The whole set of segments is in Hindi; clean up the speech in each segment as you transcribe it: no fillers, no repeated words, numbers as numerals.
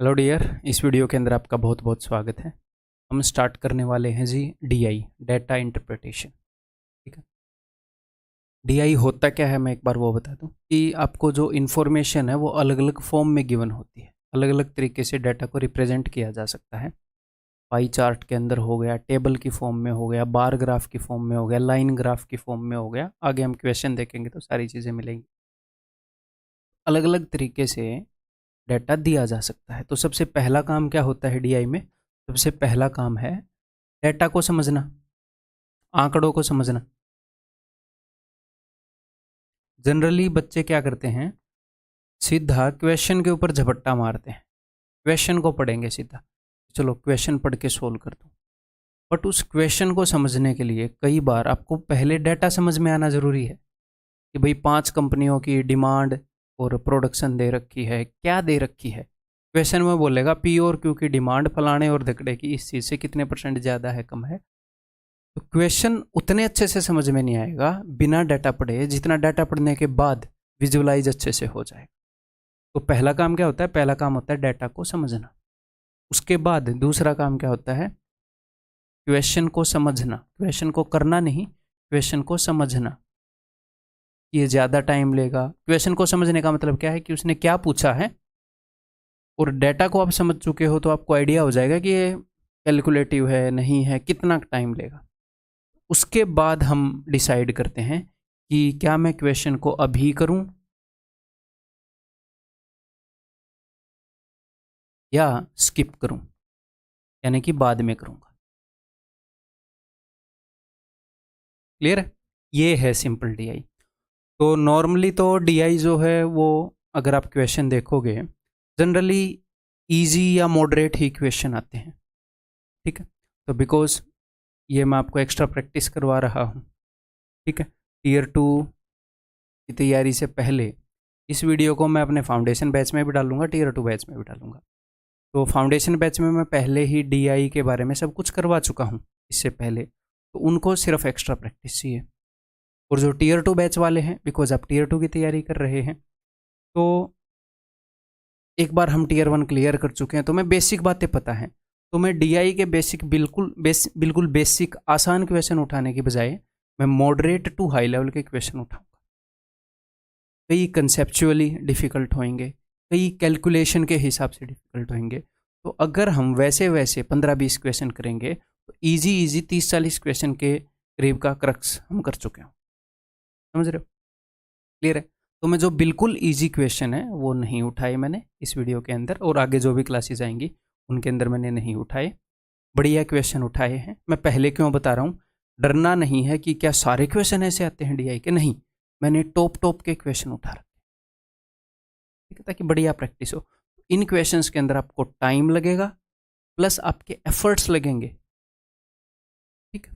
हेलो डियर, इस वीडियो के अंदर आपका बहुत बहुत स्वागत है। हम स्टार्ट करने वाले हैं जी डीआई, डाटा इंटरप्रिटेशन। ठीक है। डीआई होता क्या है, मैं एक बार वो बता दूं कि आपको जो इन्फॉर्मेशन है वो अलग अलग फॉर्म में गिवन होती है। अलग अलग तरीके से डाटा को रिप्रेजेंट किया जा सकता है। पाई चार्ट के अंदर हो गया, टेबल की फॉर्म में हो गया, बार ग्राफ की फॉर्म में हो गया, लाइन ग्राफ की फॉर्म में हो गया। आगे हम क्वेश्चन देखेंगे तो सारी चीज़ें मिलेंगी। अलग अलग तरीके से डाटा दिया जा सकता है। तो सबसे पहला काम क्या होता है डीआई में? सबसे पहला काम है डाटा को समझना, आंकड़ों को समझना। जनरली बच्चे क्या करते हैं, सीधा क्वेश्चन के ऊपर झपट्टा मारते हैं। क्वेश्चन को पढ़ेंगे सीधा, चलो क्वेश्चन पढ़ के सोल्व कर दूं। बट उस क्वेश्चन को समझने के लिए कई बार आपको पहले डाटा समझ में आना ज़रूरी है कि भाई 5 कंपनियों की डिमांड और प्रोडक्शन दे रखी है, क्या दे रखी है। क्वेश्चन में बोलेगा पी और क्यू की डिमांड फलाने और धकड़े की इस चीज़ से कितने % ज़्यादा है, कम है। तो क्वेश्चन उतने अच्छे से समझ में नहीं आएगा बिना डाटा पढ़े, जितना डाटा पढ़ने के बाद विजुअलाइज अच्छे से हो जाएगा। तो पहला काम क्या होता है? पहला काम होता है डाटा को समझना। उसके बाद दूसरा काम क्या होता है? क्वेश्चन को समझना। क्वेश्चन को करना नहीं, क्वेश्चन को समझना। ये ज़्यादा टाइम लेगा। क्वेश्चन को समझने का मतलब क्या है कि उसने क्या पूछा है, और डाटा को आप समझ चुके हो तो आपको आइडिया हो जाएगा कि ये कैलकुलेटिव है नहीं है, कितना टाइम लेगा। उसके बाद हम डिसाइड करते हैं कि क्या मैं क्वेश्चन को अभी करूं या स्किप करूं, यानी कि बाद में करूंगा। क्लियर है? ये है सिंपल डीआई। तो नॉर्मली तो डीआई जो है वो, अगर आप क्वेश्चन देखोगे, जनरली इजी या मॉडरेट ही क्वेश्चन आते हैं। ठीक है। तो बिकॉज ये मैं आपको एक्स्ट्रा प्रैक्टिस करवा रहा हूँ। ठीक है। टीयर 2 की तैयारी से पहले इस वीडियो को मैं अपने फाउंडेशन बैच में भी डालूंगा, टीयर 2 बैच में भी डालूंगा। तो फाउंडेशन बैच में मैं पहले ही डीआई के बारे में सब कुछ करवा चुका हूँ इससे पहले, तो उनको सिर्फ एक्स्ट्रा प्रैक्टिस चाहिए। और जो टीयर 2 बैच वाले हैं, बिकॉज आप टीयर 2 की तैयारी कर रहे हैं, तो एक बार हम टीयर 1 क्लियर कर चुके हैं तो मैं बेसिक बातें पता हैं। तो मैं डीआई के बेसिक बिल्कुल बेसिक आसान क्वेश्चन उठाने की बजाय मैं मॉडरेट टू हाई लेवल के क्वेश्चन उठाऊंगा। कई कंसेप्चुअली डिफ़िकल्ट होंगे, कई कैलकुलेशन के हिसाब से डिफ़िकल्ट होंगे। तो अगर हम वैसे वैसे 15-20 क्वेश्चन करेंगे तो इजी 30-40 क्वेश्चन के करीब का क्रक्स हम कर चुके हैं। समझ रहे हो? क्लियर है? तो मैं जो बिल्कुल इजी क्वेश्चन है वो नहीं उठाए मैंने इस वीडियो के अंदर, और आगे जो भी क्लासेस आएंगी उनके अंदर मैंने नहीं उठाए। बढ़िया क्वेश्चन उठाए हैं। मैं पहले क्यों बता रहा हूँ, डरना नहीं है कि क्या सारे क्वेश्चन ऐसे आते हैं डीआई के, नहीं। मैंने टॉप के क्वेश्चन उठा रखे, ठीक है, ताकि बढ़िया प्रैक्टिस हो। इन क्वेश्चंस के अंदर आपको टाइम लगेगा प्लस आपके एफर्ट्स लगेंगे। ठीक है।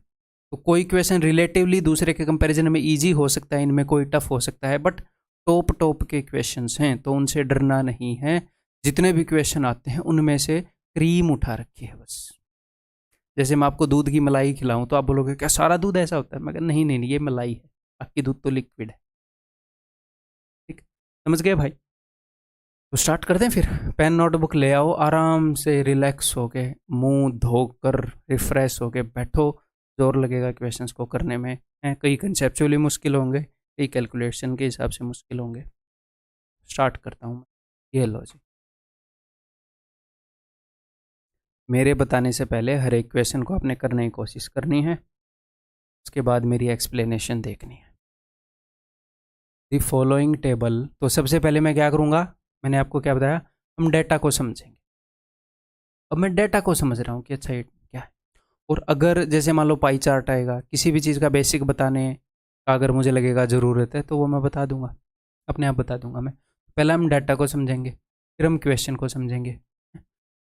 तो कोई क्वेश्चन रिलेटिवली दूसरे के कंपैरिजन में इजी हो सकता है, इनमें कोई टफ हो सकता है, बट टॉप के क्वेश्चंस हैं तो उनसे डरना नहीं है। जितने भी क्वेश्चन आते हैं उनमें से क्रीम उठा रखी है बस। जैसे मैं आपको दूध की मलाई खिलाऊं तो आप बोलोगे क्या सारा दूध ऐसा होता है? मैं कहा नहीं, ये मलाई है, बाकी दूध तो लिक्विड है। ठीक, समझ गए भाई? तो स्टार्ट करते हैं फिर। पेन नोटबुक ले आओ, आराम से रिलैक्स होके मुंह धोकर रिफ्रेश होके बैठो। जोर लगेगा क्वेश्चंस को करने में। हैं कई कंसेप्चुअली मुश्किल होंगे, कई कैलकुलेशन के हिसाब से मुश्किल होंगे। स्टार्ट करता हूँ। ये लो जी, मेरे बताने से पहले हर एक क्वेश्चन को आपने करने की कोशिश करनी है, उसके बाद मेरी एक्सप्लेनेशन देखनी है। दी फॉलोइंग टेबल, तो सबसे पहले मैं क्या करूँगा, मैंने आपको क्या बताया, हम डेटा को समझेंगे। अब मैं डेटा को समझ रहा हूँ कि अच्छा ये क्या है। और अगर जैसे मान लो पाई चार्ट आएगा, किसी भी चीज़ का बेसिक बताने का अगर मुझे लगेगा ज़रूरत है तो वो मैं बता दूंगा, अपने आप बता दूंगा मैं। पहले हम डाटा को समझेंगे, फिर हम क्वेश्चन को समझेंगे।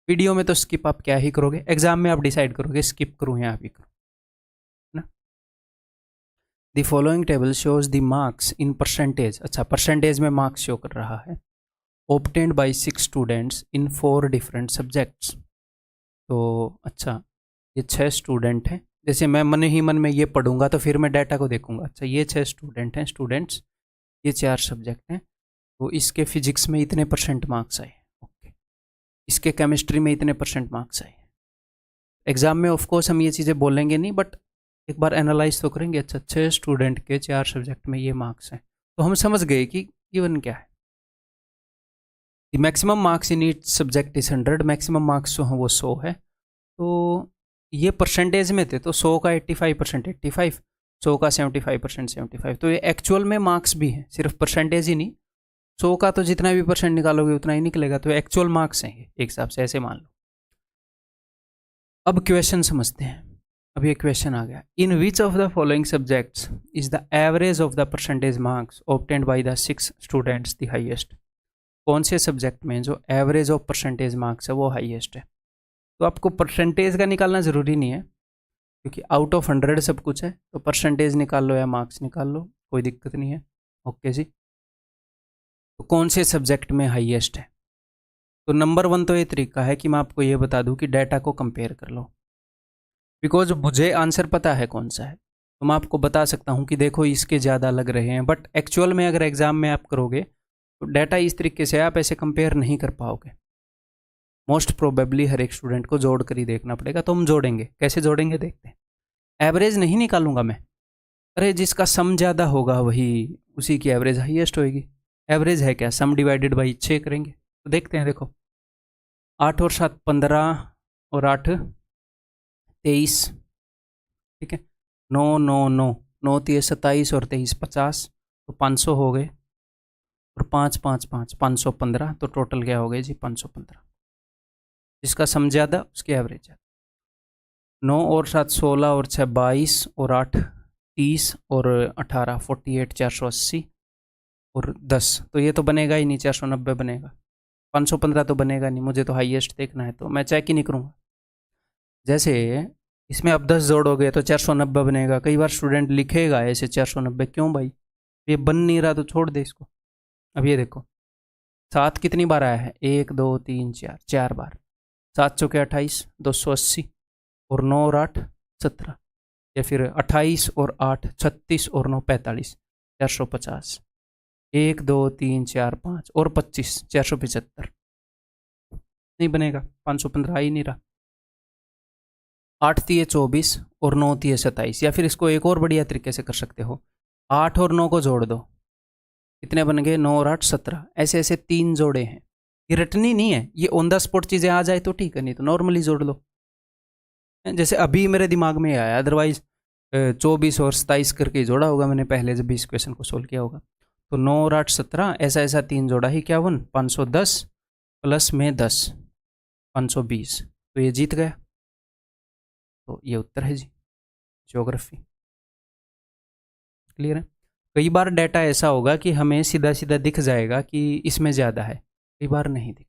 वीडियो में तो स्किप आप क्या ही करोगे, एग्जाम में आप डिसाइड करोगे स्किप करूँ या अभी करूँ, है ना। The following table shows the marks in percentage. अच्छा, परसेंटेज में मार्क्स शो कर रहा है। Obtained by 6 students in 4 different subjects. तो अच्छा, ये 6 स्टूडेंट हैं। जैसे मैं मन ही मन में ये पढ़ूंगा तो फिर मैं डाटा को देखूंगा, अच्छा ये 6 स्टूडेंट हैं, स्टूडेंट्स, ये 4 सब्जेक्ट हैं, तो इसके फिजिक्स में इतने % मार्क्स आए। ओके, इसके केमिस्ट्री में इतने % मार्क्स आए। एग्ज़ाम में ऑफकोर्स हम ये चीज़ें बोलेंगे नहीं, बट एक बार एनालाइज तो करेंगे। अच्छा, 6 स्टूडेंट के 4 सब्जेक्ट में ये मार्क्स हैं, तो हम समझ गए कि गिवन क्या है। Maximum marks in each subject is 100, maximum marks जो हैं वो 100 है। तो ये परसेंटेज में थे, तो 100 का 85% 85, 100 का 75% 75, तो ये एक्चुअल में मार्क्स भी हैं, सिर्फ परसेंटेज ही नहीं। 100 का तो जितना भी % निकालोगे उतना ही निकलेगा, तो एक्चुअल मार्क्स हैं ये एक हिसाब से, ऐसे मान लो। अब क्वेश्चन समझते हैं। अब ये क्वेश्चन आ गया, in which of the following subjects is the average of the percentage marks obtained by the 6 students the highest. कौन से सब्जेक्ट में जो एवरेज ऑफ परसेंटेज मार्क्स है वो हाईएस्ट है। तो आपको परसेंटेज का निकालना ज़रूरी नहीं है, क्योंकि आउट ऑफ 100 सब कुछ है, तो परसेंटेज निकाल लो या मार्क्स निकाल लो, कोई दिक्कत नहीं है। ओके जी, तो कौन से सब्जेक्ट में हाईएस्ट है। तो नंबर 1 तो ये तरीका है कि मैं आपको ये बता दूं कि डाटा को कंपेयर कर लो, बिकॉज मुझे आंसर पता है कौन सा है, तो मैं आपको बता सकता हूं कि देखो इसके ज़्यादा लग रहे हैं, बट एक्चुअल में अगर एग्ज़ाम में आप करोगे तो डाटा इस तरीके से आप ऐसे कंपेयर नहीं कर पाओगे। मोस्ट प्रोबेबली हर एक स्टूडेंट को जोड़ कर ही देखना पड़ेगा, तो हम जोड़ेंगे। कैसे जोड़ेंगे देखते हैं। एवरेज नहीं निकालूंगा मैं, अरे जिसका सम ज़्यादा होगा वही, उसी की एवरेज हाईएस्ट होएगी। एवरेज है क्या, सम डिवाइडेड बाई 6 करेंगे, तो देखते हैं। देखो 8 और 7 15 और 8 23, ठीक है। 9 9 9 9 3 27 और 23 50, तो 500 हो गए, और 5 5 5 515, तो टोटल क्या हो गए जी 515। जिसका सम ज़्यादा उसकी एवरेज ज़्यादा। 9 और 7 16 और 6 22 और 8 30 और 18 48 480 और 10, तो ये तो बनेगा ही नहीं, 490 बनेगा। 515 तो बनेगा नहीं, मुझे तो हाईएस्ट देखना है, तो मैं चेक ही नहीं करूँगा। जैसे इसमें अब 10 जोड़ोगे तो 490 बनेगा। कई बार स्टूडेंट लिखेगा ऐसे 490, क्यों भाई, ये बन नहीं रहा तो छोड़ दे इसको। अब ये देखो 7 कितनी बार आया है, 1 2 3 4, 4 बार। 7 चौके 28, 280, और 9 और 8 17, या फिर 28 और 8 36 और 9 45, 450, 1 2 3 4 5 और 25 475, नहीं बनेगा, 515 आ ही नहीं रहा। 8 तिये 24 और 9 तिये 27, या फिर इसको एक और बढ़िया तरीके से कर सकते हो, 8 और 9 को जोड़ दो, कितने बन गए, 9 और 8 17। ऐसे ऐसे 3 जोड़े हैं, ये रटनी नहीं है, ये ऑन द स्पॉट चीज़ें आ जाए तो ठीक है, नहीं तो नॉर्मली जोड़ लो। जैसे अभी मेरे दिमाग में आया, अदरवाइज 24 और 27 करके जोड़ा होगा मैंने पहले जब भी इस क्वेश्चन को सोल्व किया होगा। तो 9 और 8 17, ऐसा ऐसा 3 जोड़ा ही, क्या 510 प्लस में 10 520, तो ये जीत गया। तो ये उत्तर है जी, ज्योग्राफी। क्लियर है। कई बार डाटा ऐसा होगा कि हमें सीधा सीधा दिख जाएगा कि इसमें ज़्यादा है, कई बार नहीं दिख,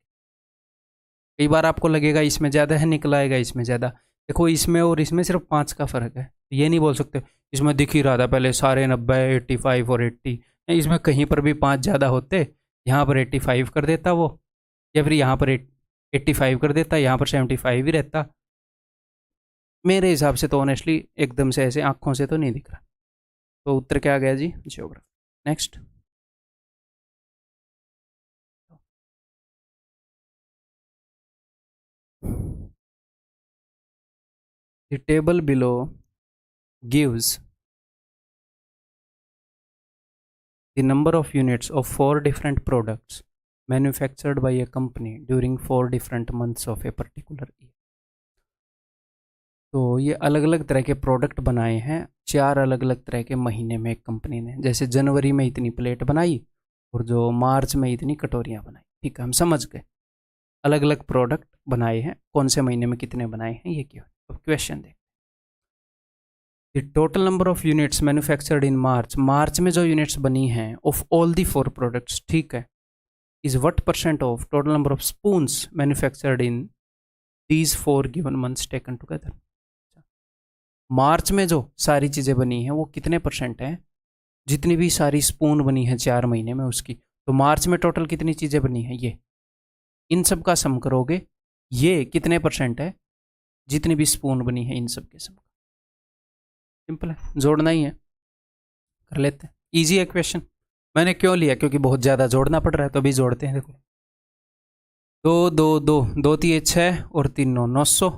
कई बार आपको लगेगा इसमें ज़्यादा है, निकल आएगा इसमें ज़्यादा। देखो इसमें और इसमें सिर्फ 5 का फ़र्क है, ये नहीं बोल सकते इसमें दिख ही रहा था पहले सारे 90 85 और 80, इसमें कहीं पर भी 5 ज़्यादा होते, यहाँ पर 85 कर देता वो, या फिर यहाँ पर 85 कर देता, यहाँ पर 75 ही रहता। मेरे हिसाब से तो ऑनेस्टली एकदम से ऐसे आँखों से तो नहीं दिख रहा। तो उत्तर क्या आ गया जी, geography. Next, the table below gives the number of units of 4 different products manufactured by a company during 4 different months of a particular year। तो ये अलग अलग तरह के प्रोडक्ट बनाए हैं 4 अलग अलग तरह के महीने में एक कंपनी ने। जैसे जनवरी में इतनी प्लेट बनाई और जो मार्च में इतनी कटोरियाँ बनाई, ठीक है, हम समझ गए। अलग अलग प्रोडक्ट बनाए हैं, कौन से महीने में कितने बनाए हैं, ये क्यों। अब क्वेश्चन देख, the total number of units manufactured in March, March में जो यूनिट्स बनी हैं ऑफ ऑल दी 4 प्रोडक्ट्स, ठीक है, is what % of total number of spoons manufactured in these 4 given months taken together. March में जो सारी चीज़ें बनी हैं वो कितने % हैं, जितनी भी सारी स्पून बनी है 4 महीने में उसकी। तो मार्च में टोटल कितनी चीज़ें बनी हैं, ये इन सब का सम करोगे, ये कितने % है, जितनी भी स्पून बनी है इन सब के सम। सिंपल है, जोड़ना ही है, कर लेते हैं। इजी है क्वेश्चन। मैंने क्यों लिया, क्योंकि बहुत ज़्यादा जोड़ना पड़ रहा है, तो अभी जोड़ते हैं। देखो दो दो दो दो तीन 6 और 3 9 900,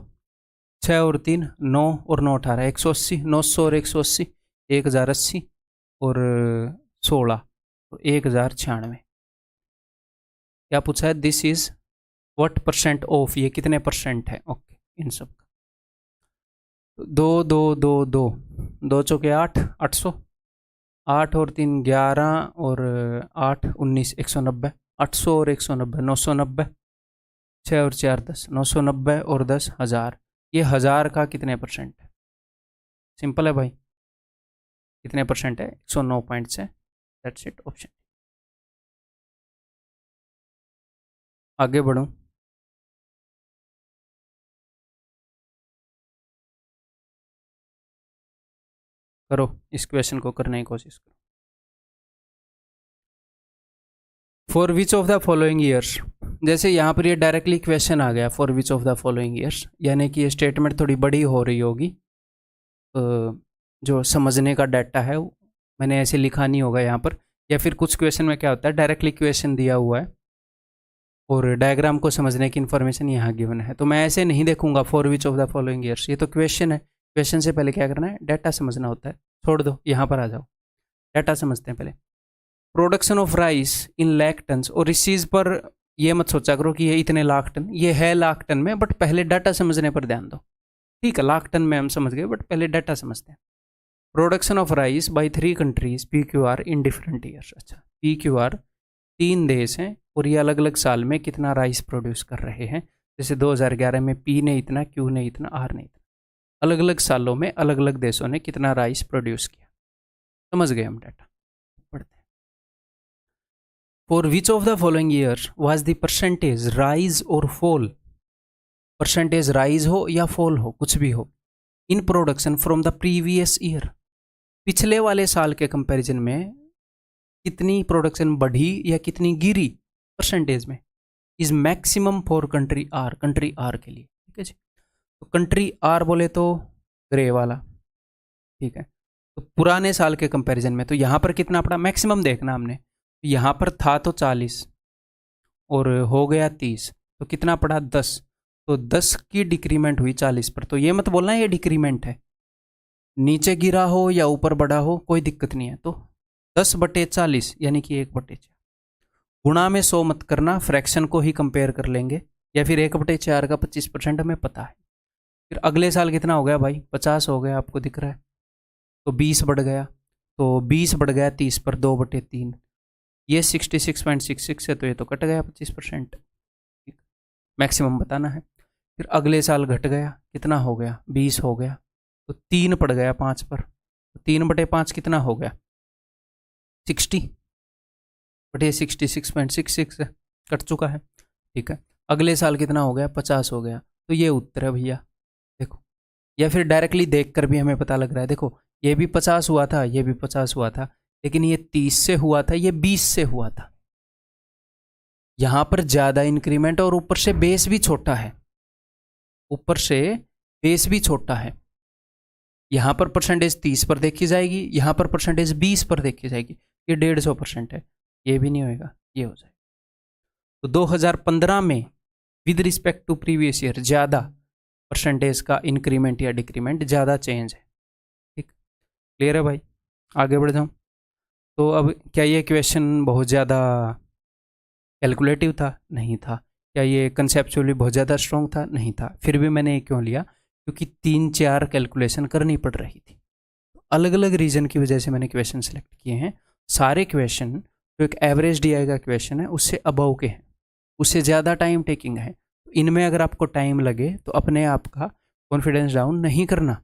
6 और 3 9 और 9 18 180, 900 और 180 1080 और 16 तो 1096। क्या पूछा है? This is what percent of, ये कितने परसेंट है? ओके, इन सब का। दो दो दो दो दो चौके 8 800, 8 और 3 11 और 8 19 190, 800 और 190 990, 6 और 4 10 990 और 10 1000। ये 1000 का कितने परसेंट है? सिंपल है भाई, कितने परसेंट है? 109.6। That's it, option. आगे बढ़ूं? करो, इस क्वेश्चन को करने की कोशिश करो। For which of the following years, जैसे यहाँ पर ये डायरेक्टली क्वेश्चन आ गया for which of the following years, यानी कि ये स्टेटमेंट थोड़ी बड़ी हो रही होगी। जो समझने का डाटा है मैंने ऐसे लिखा नहीं होगा यहाँ पर, या फिर कुछ क्वेश्चन में क्या होता है डायरेक्टली क्वेश्चन दिया हुआ है और डायग्राम को समझने की इन्फॉर्मेशन यहाँ गिवन है, तो मैं ऐसे नहीं देखूंगा for which of the following years. ये तो क्वेश्चन है, क्वेश्चन से पहले क्या करना है? डाटा समझना होता है। छोड़ दो, यहाँ पर आ जाओ, डाटा समझते हैं पहले। Production of rice in lakh ton, और इस चीज़ पर ये मत सोचा करो कि ये इतने लाख टन, ये है लाख टन में, बट पहले डाटा समझने पर ध्यान दो। ठीक है, लाख टन में हम समझ गए, बट पहले डाटा समझते हैं। Production of rice by 3 countries PQR in different years. अच्छा, PQR 3 देश हैं और ये अलग अलग साल में कितना राइस प्रोड्यूस कर रहे हैं। जैसे 2011 में P ने इतना, Q ने इतना, R ने इतना। अलग अलग सालों में अलग अलग देशों ने कितना राइस प्रोड्यूस किया। समझ गए हम डाटा। पढ़ते हैं। For which of the following year was the percentage rise और फॉल, परसेंटेज राइज हो या फॉल हो, कुछ भी हो, in production from the previous year, पिछले वाले साल के कंपैरिजन में कितनी प्रोडक्शन बढ़ी या कितनी गिरी परसेंटेज में, is maximum for country R, country R के लिए। ठीक है जी, तो कंट्री आर बोले तो ग्रे वाला, ठीक है। तो पुराने साल के कंपैरिजन में तो यहाँ पर कितना पड़ा, मैक्सिमम देखना हमने, यहाँ पर था तो 40 और हो गया 30, तो कितना पड़ा 10, तो 10 की डिक्रीमेंट हुई 40 पर। तो ये मत बोलना ये डिक्रीमेंट है, नीचे गिरा हो या ऊपर बढ़ा हो कोई दिक्कत नहीं है। तो 10/40 यानी कि 1/4, गुणा में 100 मत करना, फ्रैक्शन को ही कंपेयर कर लेंगे, या फिर 1/4 का 25% हमें पता है। फिर अगले साल कितना हो गया भाई, 50 हो गया, आपको दिख रहा है, तो 20 बढ़ गया, तो 20 बढ़ गया 30 पर, 2/3, ये 66.66 है, तो ये तो कट गया 25%। मैक्सिमम बताना है। फिर अगले साल घट गया, कितना हो गया, 20 हो गया, तो 3 पड़ गया 5 पर, तो 3/5 कितना हो गया, 60, बट ये 66.66 है, कट चुका है। ठीक है, अगले साल कितना हो गया, 50 हो गया, तो ये उत्तर है भैया। देखो, या फिर डायरेक्टली देख कर भी हमें पता लग रहा है। देखो, ये भी 50 हुआ था, ये भी 50 हुआ था, लेकिन ये 30 से हुआ था, ये 20 से हुआ था। यहां पर ज्यादा इंक्रीमेंट और ऊपर से बेस भी छोटा है, ऊपर से बेस भी छोटा है। यहां पर परसेंटेज 30 पर देखी जाएगी, यहां पर परसेंटेज 20 पर देखी जाएगी, ये 150% है, ये भी नहीं होएगा, ये हो जाएगा। तो 2015 में with respect to previous year ज्यादा परसेंटेज का इंक्रीमेंट या डिक्रीमेंट ज्यादा चेंज है। ठीक, क्लियर है भाई? आगे बढ़ जाऊं तो अब क्या ये क्वेश्चन बहुत ज़्यादा कैलकुलेटिव था? नहीं था। क्या ये कंसेप्चुअली बहुत ज़्यादा स्ट्रॉन्ग था? नहीं था। फिर भी मैंने ये क्यों लिया, क्योंकि 3-4 कैलकुलेशन करनी पड़ रही थी। अलग अलग रीजन की वजह से मैंने क्वेश्चन सेलेक्ट किए हैं। सारे क्वेश्चन जो एक एवरेज DI का क्वेश्चन है उससे अबव के हैं, उससे ज़्यादा टाइम टेकिंग है। इनमें अगर आपको टाइम लगे तो अपने आप का कॉन्फिडेंस डाउन नहीं करना।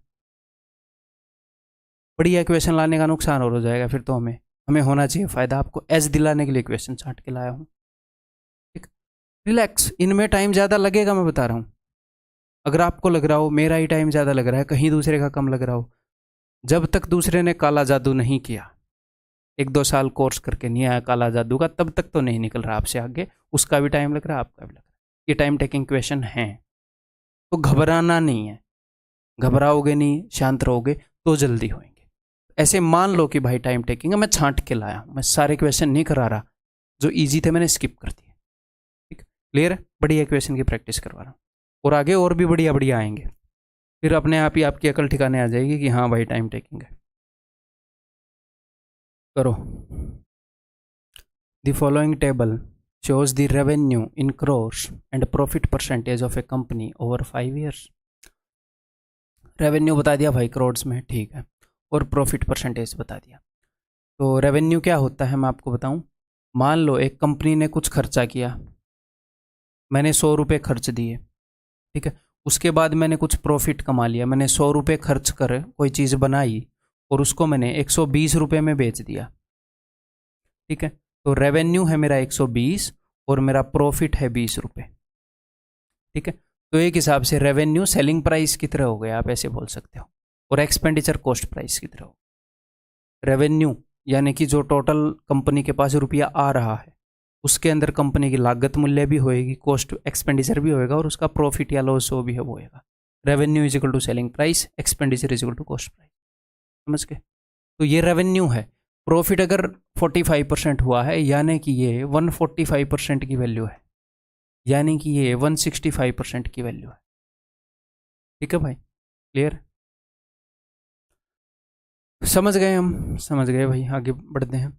बढ़िया क्वेश्चन लाने का नुकसान और हो जाएगा फिर तो हमें होना चाहिए फ़ायदा। आपको एज दिलाने के लिए क्वेश्चन छांट के लाया हूँ। ठीक, रिलैक्स, इनमें टाइम ज़्यादा लगेगा, मैं बता रहा हूँ। अगर आपको लग रहा हो मेरा ही टाइम ज़्यादा लग रहा है, कहीं दूसरे का कम लग रहा हो, जब तक दूसरे ने काला जादू नहीं किया, 1-2 साल कोर्स करके नहीं आया काला जादू का, तब तक तो नहीं निकल रहा आपसे आगे। उसका भी टाइम लग रहा है, आपका भी लग रहा है। ये टाइम टेकिंग क्वेश्चन है, तो घबराना नहीं है। घबराओगे नहीं, शांत रहोगे तो जल्दी होंगे। ऐसे मान लो कि भाई टाइम टेकिंग है, मैं छांट के लाया हूँ, मैं सारे क्वेश्चन नहीं करा रहा, जो इजी थे मैंने स्किप कर दिए। ठीक, क्लियर है? बढ़िया क्वेश्चन की प्रैक्टिस करवा रहा हूँ, और आगे और भी बढ़िया बढ़िया आएंगे, फिर अपने आप ही आपकी अकल ठिकाने आ जाएगी कि हाँ भाई टाइम टेकिंग है। करो। The following table shows the revenue in crores and profit percentage of a company over 5 years। Revenue बता दिया भाई करोड्स में, ठीक है, और प्रॉफिट परसेंटेज बता दिया। तो रेवेन्यू क्या होता है मैं आपको बताऊं। मान लो एक कंपनी ने कुछ खर्चा किया, मैंने 100 रुपये खर्च दिए, ठीक है, उसके बाद मैंने कुछ प्रॉफिट कमा लिया, मैंने 100 रुपये खर्च कर कोई चीज़ बनाई और उसको मैंने 120 रुपये में बेच दिया, ठीक है। तो रेवेन्यू है मेरा 120 और मेरा प्रॉफिट है 20 रुपये, ठीक है। तो एक हिसाब से रेवेन्यू सेलिंग प्राइस की तरह हो गया, आप ऐसे बोल सकते हो, और एक्सपेंडिचर कॉस्ट प्राइस की तरह हो। रेवेन्यू यानी कि जो टोटल कंपनी के पास रुपया आ रहा है, उसके अंदर कंपनी की लागत मूल्य भी होएगी, कॉस्ट एक्सपेंडिचर भी होएगा, और उसका प्रॉफिट या लॉस वो भी है वो होएगा। Revenue is equal to selling price, expenditure is equal to cost price, समझ गए। तो ये रेवेन्यू है। प्रॉफिट अगर 45% हुआ है यानी कि ये 145% की वैल्यू है, यानी कि ये 165% की वैल्यू है, ठीक है भाई, क्लियर। समझ गए हम, समझ गए भाई, आगे बढ़ते हैं।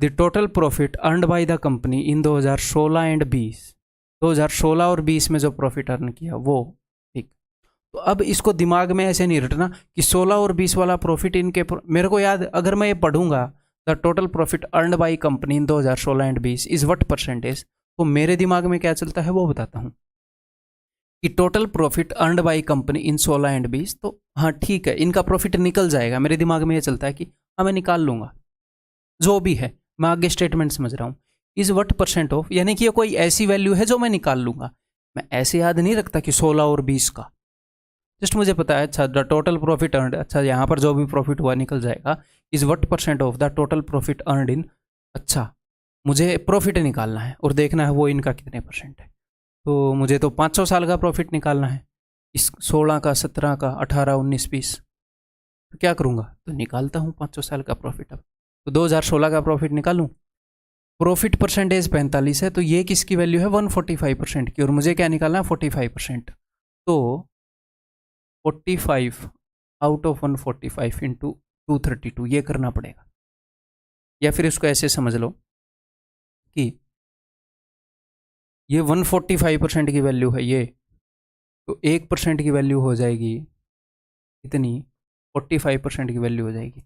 The total profit earned by the company in 2016 and 20, 2016 और 20 में जो प्रॉफिट अर्न किया वो, ठीक। तो अब इसको दिमाग में ऐसे नहीं रटना कि 16 और 20 वाला प्रॉफिट इनके मेरे को याद, अगर मैं ये पढ़ूंगा the total profit earned by company in 2016 and 20 is what percentage, तो मेरे दिमाग में क्या चलता है वो बताता हूँ कि total profit earned by company in 16 and 20, तो हाँ ठीक है, इनका प्रॉफिट निकल जाएगा, मेरे दिमाग में ये चलता है कि हाँ मैं निकाल लूंगा जो भी है, मैं आगे स्टेटमेंट समझ रहा हूँ। इज व्हाट परसेंट ऑफ, यानी कि ये कोई ऐसी वैल्यू है जो मैं निकाल लूंगा, मैं ऐसे याद नहीं रखता कि 16 और 20 का, जस्ट मुझे पता है अच्छा द टोटल प्रॉफिट अर्नड, अच्छा यहाँ पर जो भी प्रॉफिट हुआ निकल जाएगा। Is what percent of the total profit earned in, अच्छा मुझे प्रॉफिट निकालना है और देखना है वो इनका कितने परसेंट है, तो मुझे तो 500 साल का प्रॉफिट निकालना है, इस 16 का, 17 का, 18, 19, 20, तो क्या करूँगा, तो निकालता हूँ 500 साल का प्रॉफिट। अब तो 2016 का प्रॉफिट निकालूँ, प्रॉफिट परसेंटेज 45 है, तो ये किसकी वैल्यू है 145% की, और मुझे क्या निकालना है 45%, तो 45 आउट ऑफ 145 इंटू 232 ये करना पड़ेगा। या फिर इसको ऐसे समझ लो कि ये 145% की वैल्यू है ये, तो 1% की वैल्यू हो जाएगी इतनी, 45% की वैल्यू हो जाएगी,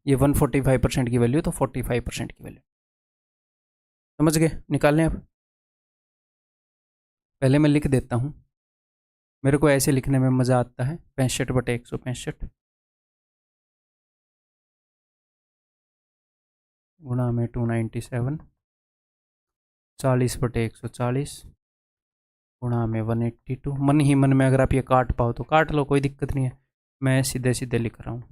ये 145% की वैल्यू, तो 45% की वैल्यू, समझ गए, निकालने अब। पहले मैं लिख देता हूँ, मेरे को ऐसे लिखने में मज़ा आता है, 65/165 गुणा में 297, 40/140 गुणा में 182। मन ही मन में अगर आप ये काट पाओ तो काट लो, कोई दिक्कत नहीं है, मैं सीधे सीधे लिख रहा हूँ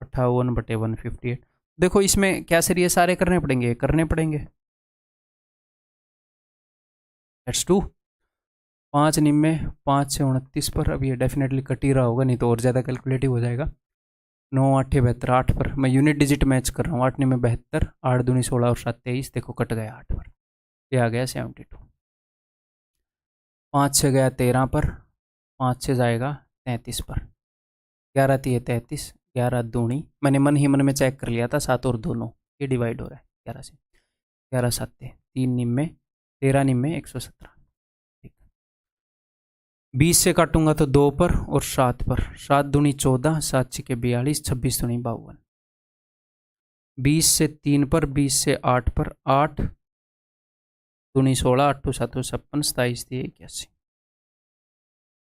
58/158। देखो इसमें क्या सर ये सारे करने पड़ेंगे, करने पड़ेंगे, लेट्स डू। 5 निम्मे 5 से 29 पर, अब ये डेफिनेटली कट ही रहा होगा, नहीं तो और ज़्यादा कैलकुलेटिव हो जाएगा। 9 8 72, 8 पर मैं यूनिट डिजिट मैच कर रहा हूँ, 8 निम्मे 72, 8 दूनी 16 और 7 23, देखो कट गया 8 पर, ये आ गया 72। 5 से गया 13 पर, 5 से जाएगा 33 पर, 11 3 33, 11 दूनी, मैंने मन ही मन में चेक कर लिया था, 7 और 2 9, ये डिवाइड हो रहा है 11 से, 11 7 3 निम्मे 13 निम्मे 117, ठीक। 20 से काटूंगा तो 2 पर और 7 पर, 7 दूनी 14, 7 छिके 42, 26 दूनी 52। 20 से 3 पर, 20 से 8 पर, 8 दूनी 16, 8 7 56, 27 81।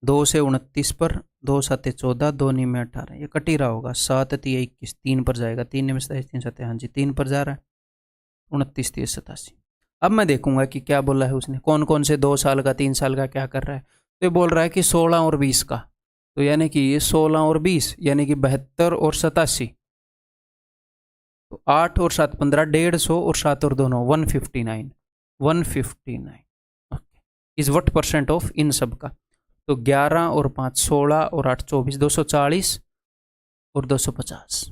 2 से 29 पर, 2 7 14, 2 निम्मे 18, ये कट ही रहा होगा, 7 3 21, 3 पर जाएगा, 3 निम्मे 27, 3 7, हाँ जी 3 पर जा रहा है, 29 30 87। अब मैं देखूंगा कि क्या बोला है उसने, कौन कौन से 2 साल का 3 साल का क्या कर रहा है। तो ये बोल रहा है कि 16 और 20 का, तो यानी कि ये 16 और 20 यानी कि 72 और 87, तो 8 और 7 15, 150 और 7 और 2 9, 159, 159 इज व्हाट परसेंट ऑफ इन सब का, तो 11 और 5 16 और 8 24, 240 और 250,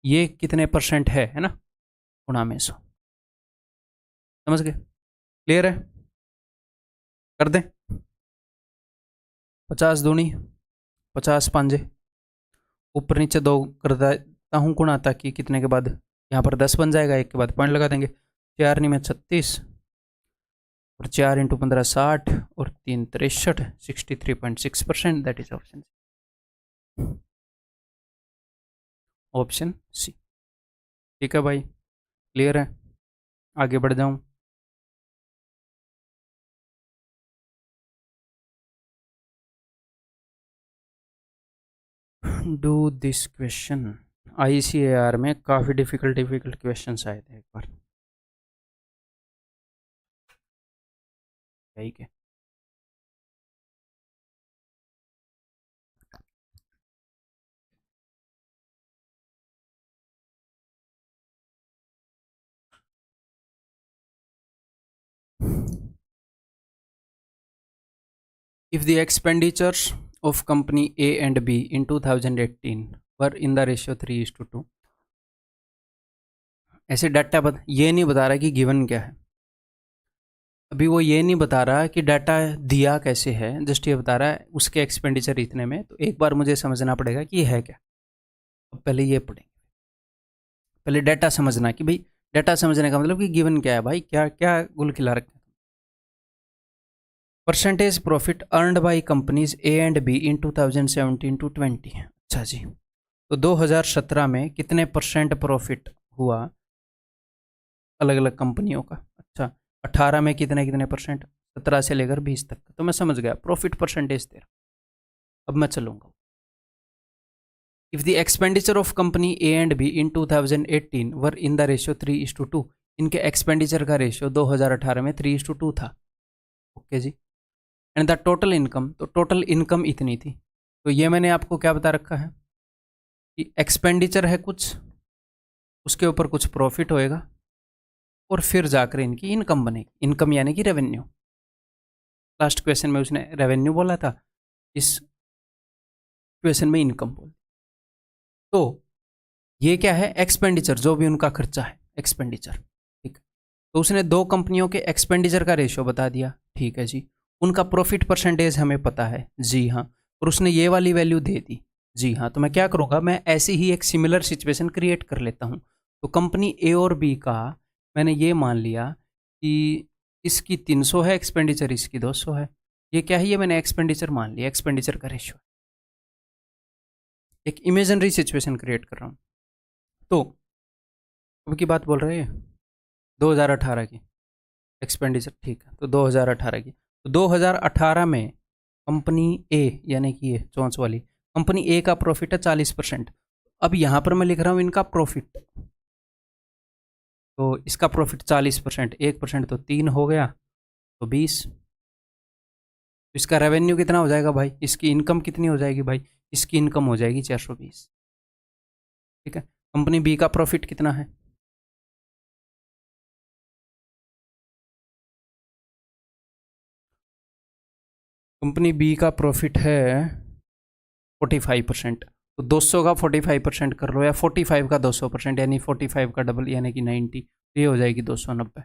ये कितने परसेंट है ना, गुणा में 100। समझ गए? क्लियर है? कर दें? 50 दूनी 50 पांजे, ऊपर नीचे 2 कर देता हूँ गुणा, ताकि कितने के बाद यहाँ पर 10 बन जाएगा, 1 के बाद पॉइंट लगा देंगे। 4 में 36 और 4 × 15 60 और 3 63 63.6%। That is option option C. ठीक है भाई, क्लियर है? आगे बढ़ जाऊं? Do this question. ICAR में काफ़ी डिफिकल्ट क्वेश्चन आए थे एक बार। ठीक है, if the expenditures of company A and B in 2018 were in the ratio 3:2, ऐसे डाटा ये नहीं बता रहा कि गिवन क्या है, अभी वो ये नहीं बता रहा कि डाटा दिया कैसे है, जस्ट ये बता रहा है उसके एक्सपेंडिचर इतने में। तो एक बार मुझे समझना पड़ेगा कि ये है क्या। अब पहले ये पढ़ेंगे, पहले डाटा समझना कि भाई डाटा समझने का मतलब कि गिवन क्या है भाई, क्या क्या गुल खिला रखा है। Percentage profit earned by companies A and B in 2017 to 20। अच्छा जी, तो 2017 में कितने परसेंट प्रॉफिट हुआ अलग अलग कंपनियों का? अच्छा, 18 में कितने कितने परसेंट, 17 से लेकर 20 तक। तो मैं समझ गया प्रॉफिट परसेंटेज तेरा। अब मैं चलूंगा। If the expenditure of company A and B in 2018 were in the ratio 3:2, इनके एक्सपेंडिचर का रेशियो 2018 में 3:2 था। ओके जी। एंड द टोटल इनकम, तो टोटल इनकम इतनी थी। तो ये मैंने आपको क्या बता रखा है कि एक्सपेंडिचर है कुछ, उसके ऊपर कुछ प्रॉफिट होएगा और फिर जाकर इनकी इनकम बनेगी। इनकम यानी कि रेवेन्यू। लास्ट क्वेश्चन में उसने रेवेन्यू बोला था, इस क्वेश्चन में इनकम बोल। तो ये क्या है? एक्सपेंडिचर, जो भी उनका खर्चा है एक्सपेंडिचर। ठीक, तो उसने 2 कंपनियों के एक्सपेंडिचर का रेशियो बता दिया। ठीक है जी। उनका प्रॉफिट परसेंटेज हमें पता है, जी हाँ, और उसने ये वाली वैल्यू दे दी, जी हाँ। तो मैं क्या करूँगा, मैं ऐसी ही एक सिमिलर सिचुएशन क्रिएट कर लेता हूँ। तो कंपनी ए और बी का मैंने ये मान लिया कि इसकी 300 है एक्सपेंडिचर, इसकी 200 है। ये क्या है? ये मैंने एक्सपेंडिचर मान लिया, एक्सपेंडिचर का रेशियो। एक इमेजिनरी सिचुएशन क्रिएट कर रहा हूँ। तो अब की बात बोल रहे हैं 2018 की एक्सपेंडिचर। ठीक है, तो 2018 की, तो 2018 में कंपनी ए यानी कि ये चौंस वाली कंपनी ए का प्रॉफिट है 40%। अब यहाँ पर मैं लिख रहा हूँ इनका प्रॉफिट, तो इसका प्रॉफिट 40%, 1% तो 3 हो गया, तो 20। इसका रेवेन्यू कितना हो जाएगा भाई? इसकी इनकम कितनी हो जाएगी भाई? इसकी इनकम हो जाएगी 420। ठीक है, कंपनी बी का प्रॉफिट कितना है? कंपनी बी का प्रॉफिट है 45%। तो 200 का 45% कर लो, या 45 का 200%, यानी 45 का डबल यानी कि 90। तो ये हो जाएगी 290।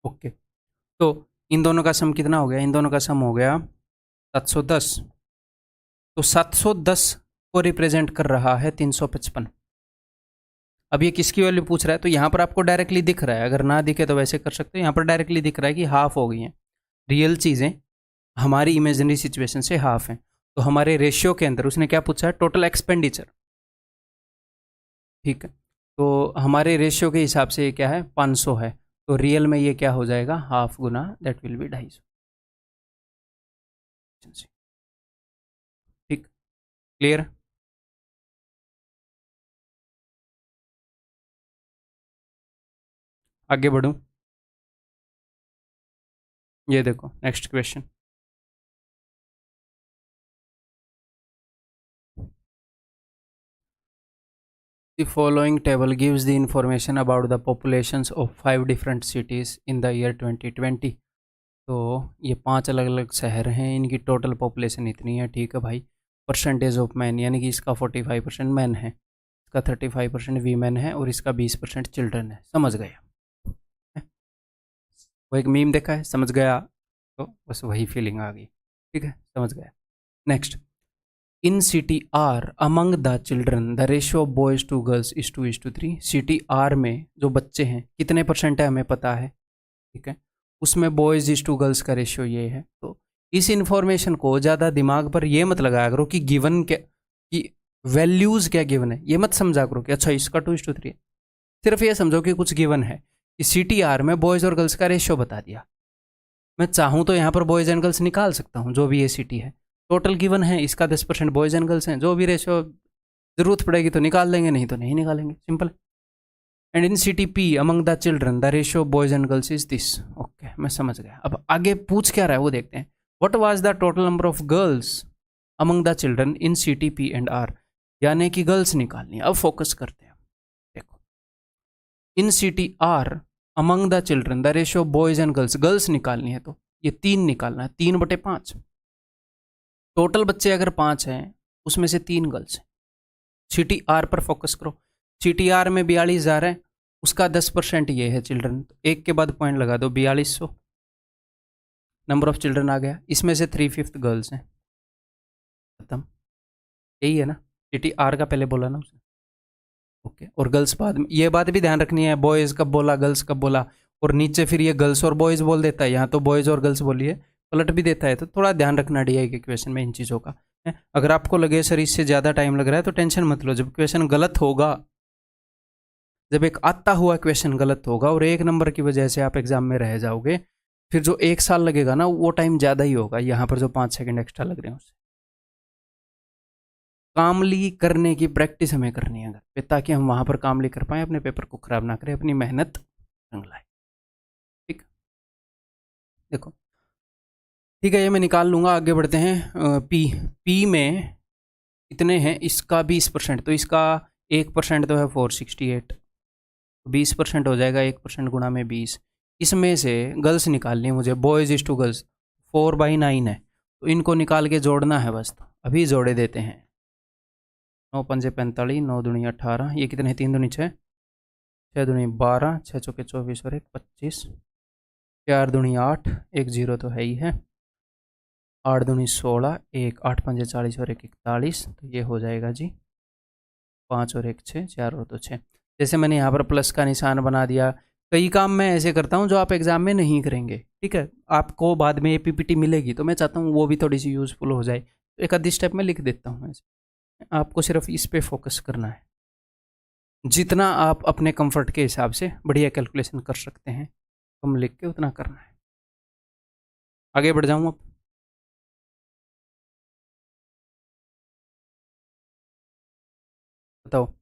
ओके, तो इन दोनों का सम कितना हो गया? इन दोनों का सम हो गया 710। तो 710 को रिप्रेजेंट कर रहा है 355। अब ये किसकी वैल्यू पूछ रहा है? तो यहाँ पर आपको डायरेक्टली दिख रहा है, अगर ना दिखे तो वैसे कर सकते हो। यहाँ पर डायरेक्टली दिख रहा है कि हाफ हो गई हैं रियल चीज़ें, हमारी इमेजिनरी सिचुएशन से हाफ हैं। तो हमारे रेशियो के अंदर उसने क्या पूछा है? Total expenditure. ठीक है, तो हमारे रेशियो के हिसाब से ये क्या है? 500 है। तो रियल में ये क्या हो जाएगा? Half Guna, that will be 250। ठीक, क्लियर? आगे बढ़ूं? ये देखो next question. The following table gives the information about the populations of 5 different cities in the year 2020। तो ये 5 अलग अलग शहर हैं, इनकी टोटल पॉपुलेशन इतनी है। ठीक है भाई, परसेंटेज ऑफ मैन, यानी कि इसका 45% मैन है, इसका 35% वीमेन है और इसका 20% चिल्ड्रन है। समझ गए? वो एक मीम देखा है, समझ गया, तो बस वही फीलिंग आ गई। ठीक है, समझ गया। Next, in city R among the children the ratio of boys to girls is 2:3। City R में जो बच्चे हैं कितने परसेंट है हमें पता है, ठीक है, उसमें बॉयज़ इज टू गर्ल्स का रेशियो ये है। तो इस इंफॉर्मेशन को ज़्यादा दिमाग पर ये मत लगाया करो कि गिवन क्या, कि वैल्यूज़ क्या गिवन है, ये मत समझा करो कि अच्छा इसका 2:3 है। सिर्फ ये समझो कि कुछ गिवन है कि सिटी आर में बॉयज़ और गर्ल्स का रेशियो बता दिया। मैं चाहूँ तो यहाँ पर बॉयज़ एंड गर्ल्स निकाल सकता हूँ, जो भी ये सिटी है टोटल गिवन है, इसका 10% बॉयज़ एंड गर्ल्स हैं, जो भी रेशियो ज़रूरत पड़ेगी तो निकाल देंगे, नहीं तो नहीं निकालेंगे, simple. And in city P among the children the ratio of boys and girls is this. Okay, मैं समझ गया। अब आगे पूछ क्या रहा है वो देखते हैं। What was the total number of girls among the children in city P and R, यानी कि गर्ल्स निकालनी है। अब फोकस करते हैं, देखो, in city R among the children the ratio of boys and girls, girls निकालनी है तो ये 3 निकालना है, 3/5। टोटल बच्चे अगर 5 हैं उसमें से 3 गर्ल्स हैं। सिटी आर पर फोकस करो। सिटी आर में 42,000 है, उसका 10% ये है चिल्ड्रन, तो एक के बाद पॉइंट लगा दो, 4200 नंबर ऑफ चिल्ड्रन आ गया। इसमें से 3/5 गर्ल्स हैं, खत्म। यही है ना, सिटी आर का पहले बोला ना उसने, ओके। और गर्ल्स बाद में, ये बात भी ध्यान रखनी है, बॉयज़ कब बोला, गर्ल्स कब बोला, और नीचे फिर ये गर्ल्स और बॉयज़ बोल देता है, यहाँ तो बॉयज़ और गर्ल्स बोलिए पलट भी देता है, तो थोड़ा ध्यान रखना डीआई के क्वेश्चन में इन चीज़ों का। अगर आपको लगे सर इससे ज़्यादा टाइम लग रहा है तो टेंशन मत लो, जब क्वेश्चन गलत होगा, जब एक आता हुआ क्वेश्चन गलत होगा और 1 नंबर की वजह से आप एग्जाम में रह जाओगे, फिर जो 1 साल लगेगा ना वो टाइम ज़्यादा ही होगा, यहाँ पर जो 5 सेकंड एक्स्ट्रा लग रहे हैं उससे। कामली करने की प्रैक्टिस हमें करनी है घर पे, ताकि हम वहाँ पर कामली कर पाएँ, अपने पेपर को ख़राब ना करें, अपनी मेहनत रंग लाए। ठीक, देखो, ठीक है, ये मैं निकाल लूँगा। आगे बढ़ते हैं। पी में कितने हैं, इसका 20%, तो इसका 1% तो है 468, 20% हो जाएगा, 1% गुणा में 20। इसमें से गर्ल्स निकालनी है मुझे, बॉयज़ इज टू गर्ल्स 4/9 है, तो इनको निकाल के जोड़ना है बस, तो अभी जोड़े देते हैं। 9 पंजे 45, 9 दूनी 18, ये कितने हैं, 3 दूनी 6, 6 दूनी 12, 6 चौके 24 और 1 25, 4 दूनी 8, 1 0 तो है ही है, 8 दूनी 16, 1 8 पंजे 40 और 1 41, तो ये हो जाएगा जी 5 और 1 6, 4 और 2 6। जैसे मैंने यहाँ पर प्लस का निशान बना दिया। कई काम मैं ऐसे करता हूँ जो आप एग्जाम में नहीं करेंगे, ठीक है, आपको बाद में ये पीपीटी मिलेगी, तो मैं चाहता हूँ वो भी थोड़ी सी यूज़फुल हो जाए, तो एक आधी स्टेप में लिख देता हूँ ऐसे। आपको सिर्फ इस पे फोकस करना है, जितना आप अपने कंफर्ट के हिसाब से बढ़िया कैलकुलेशन कर सकते हैं, कम लिख के उतना करना है। आगे बढ़ जाऊँ अब, बताओ।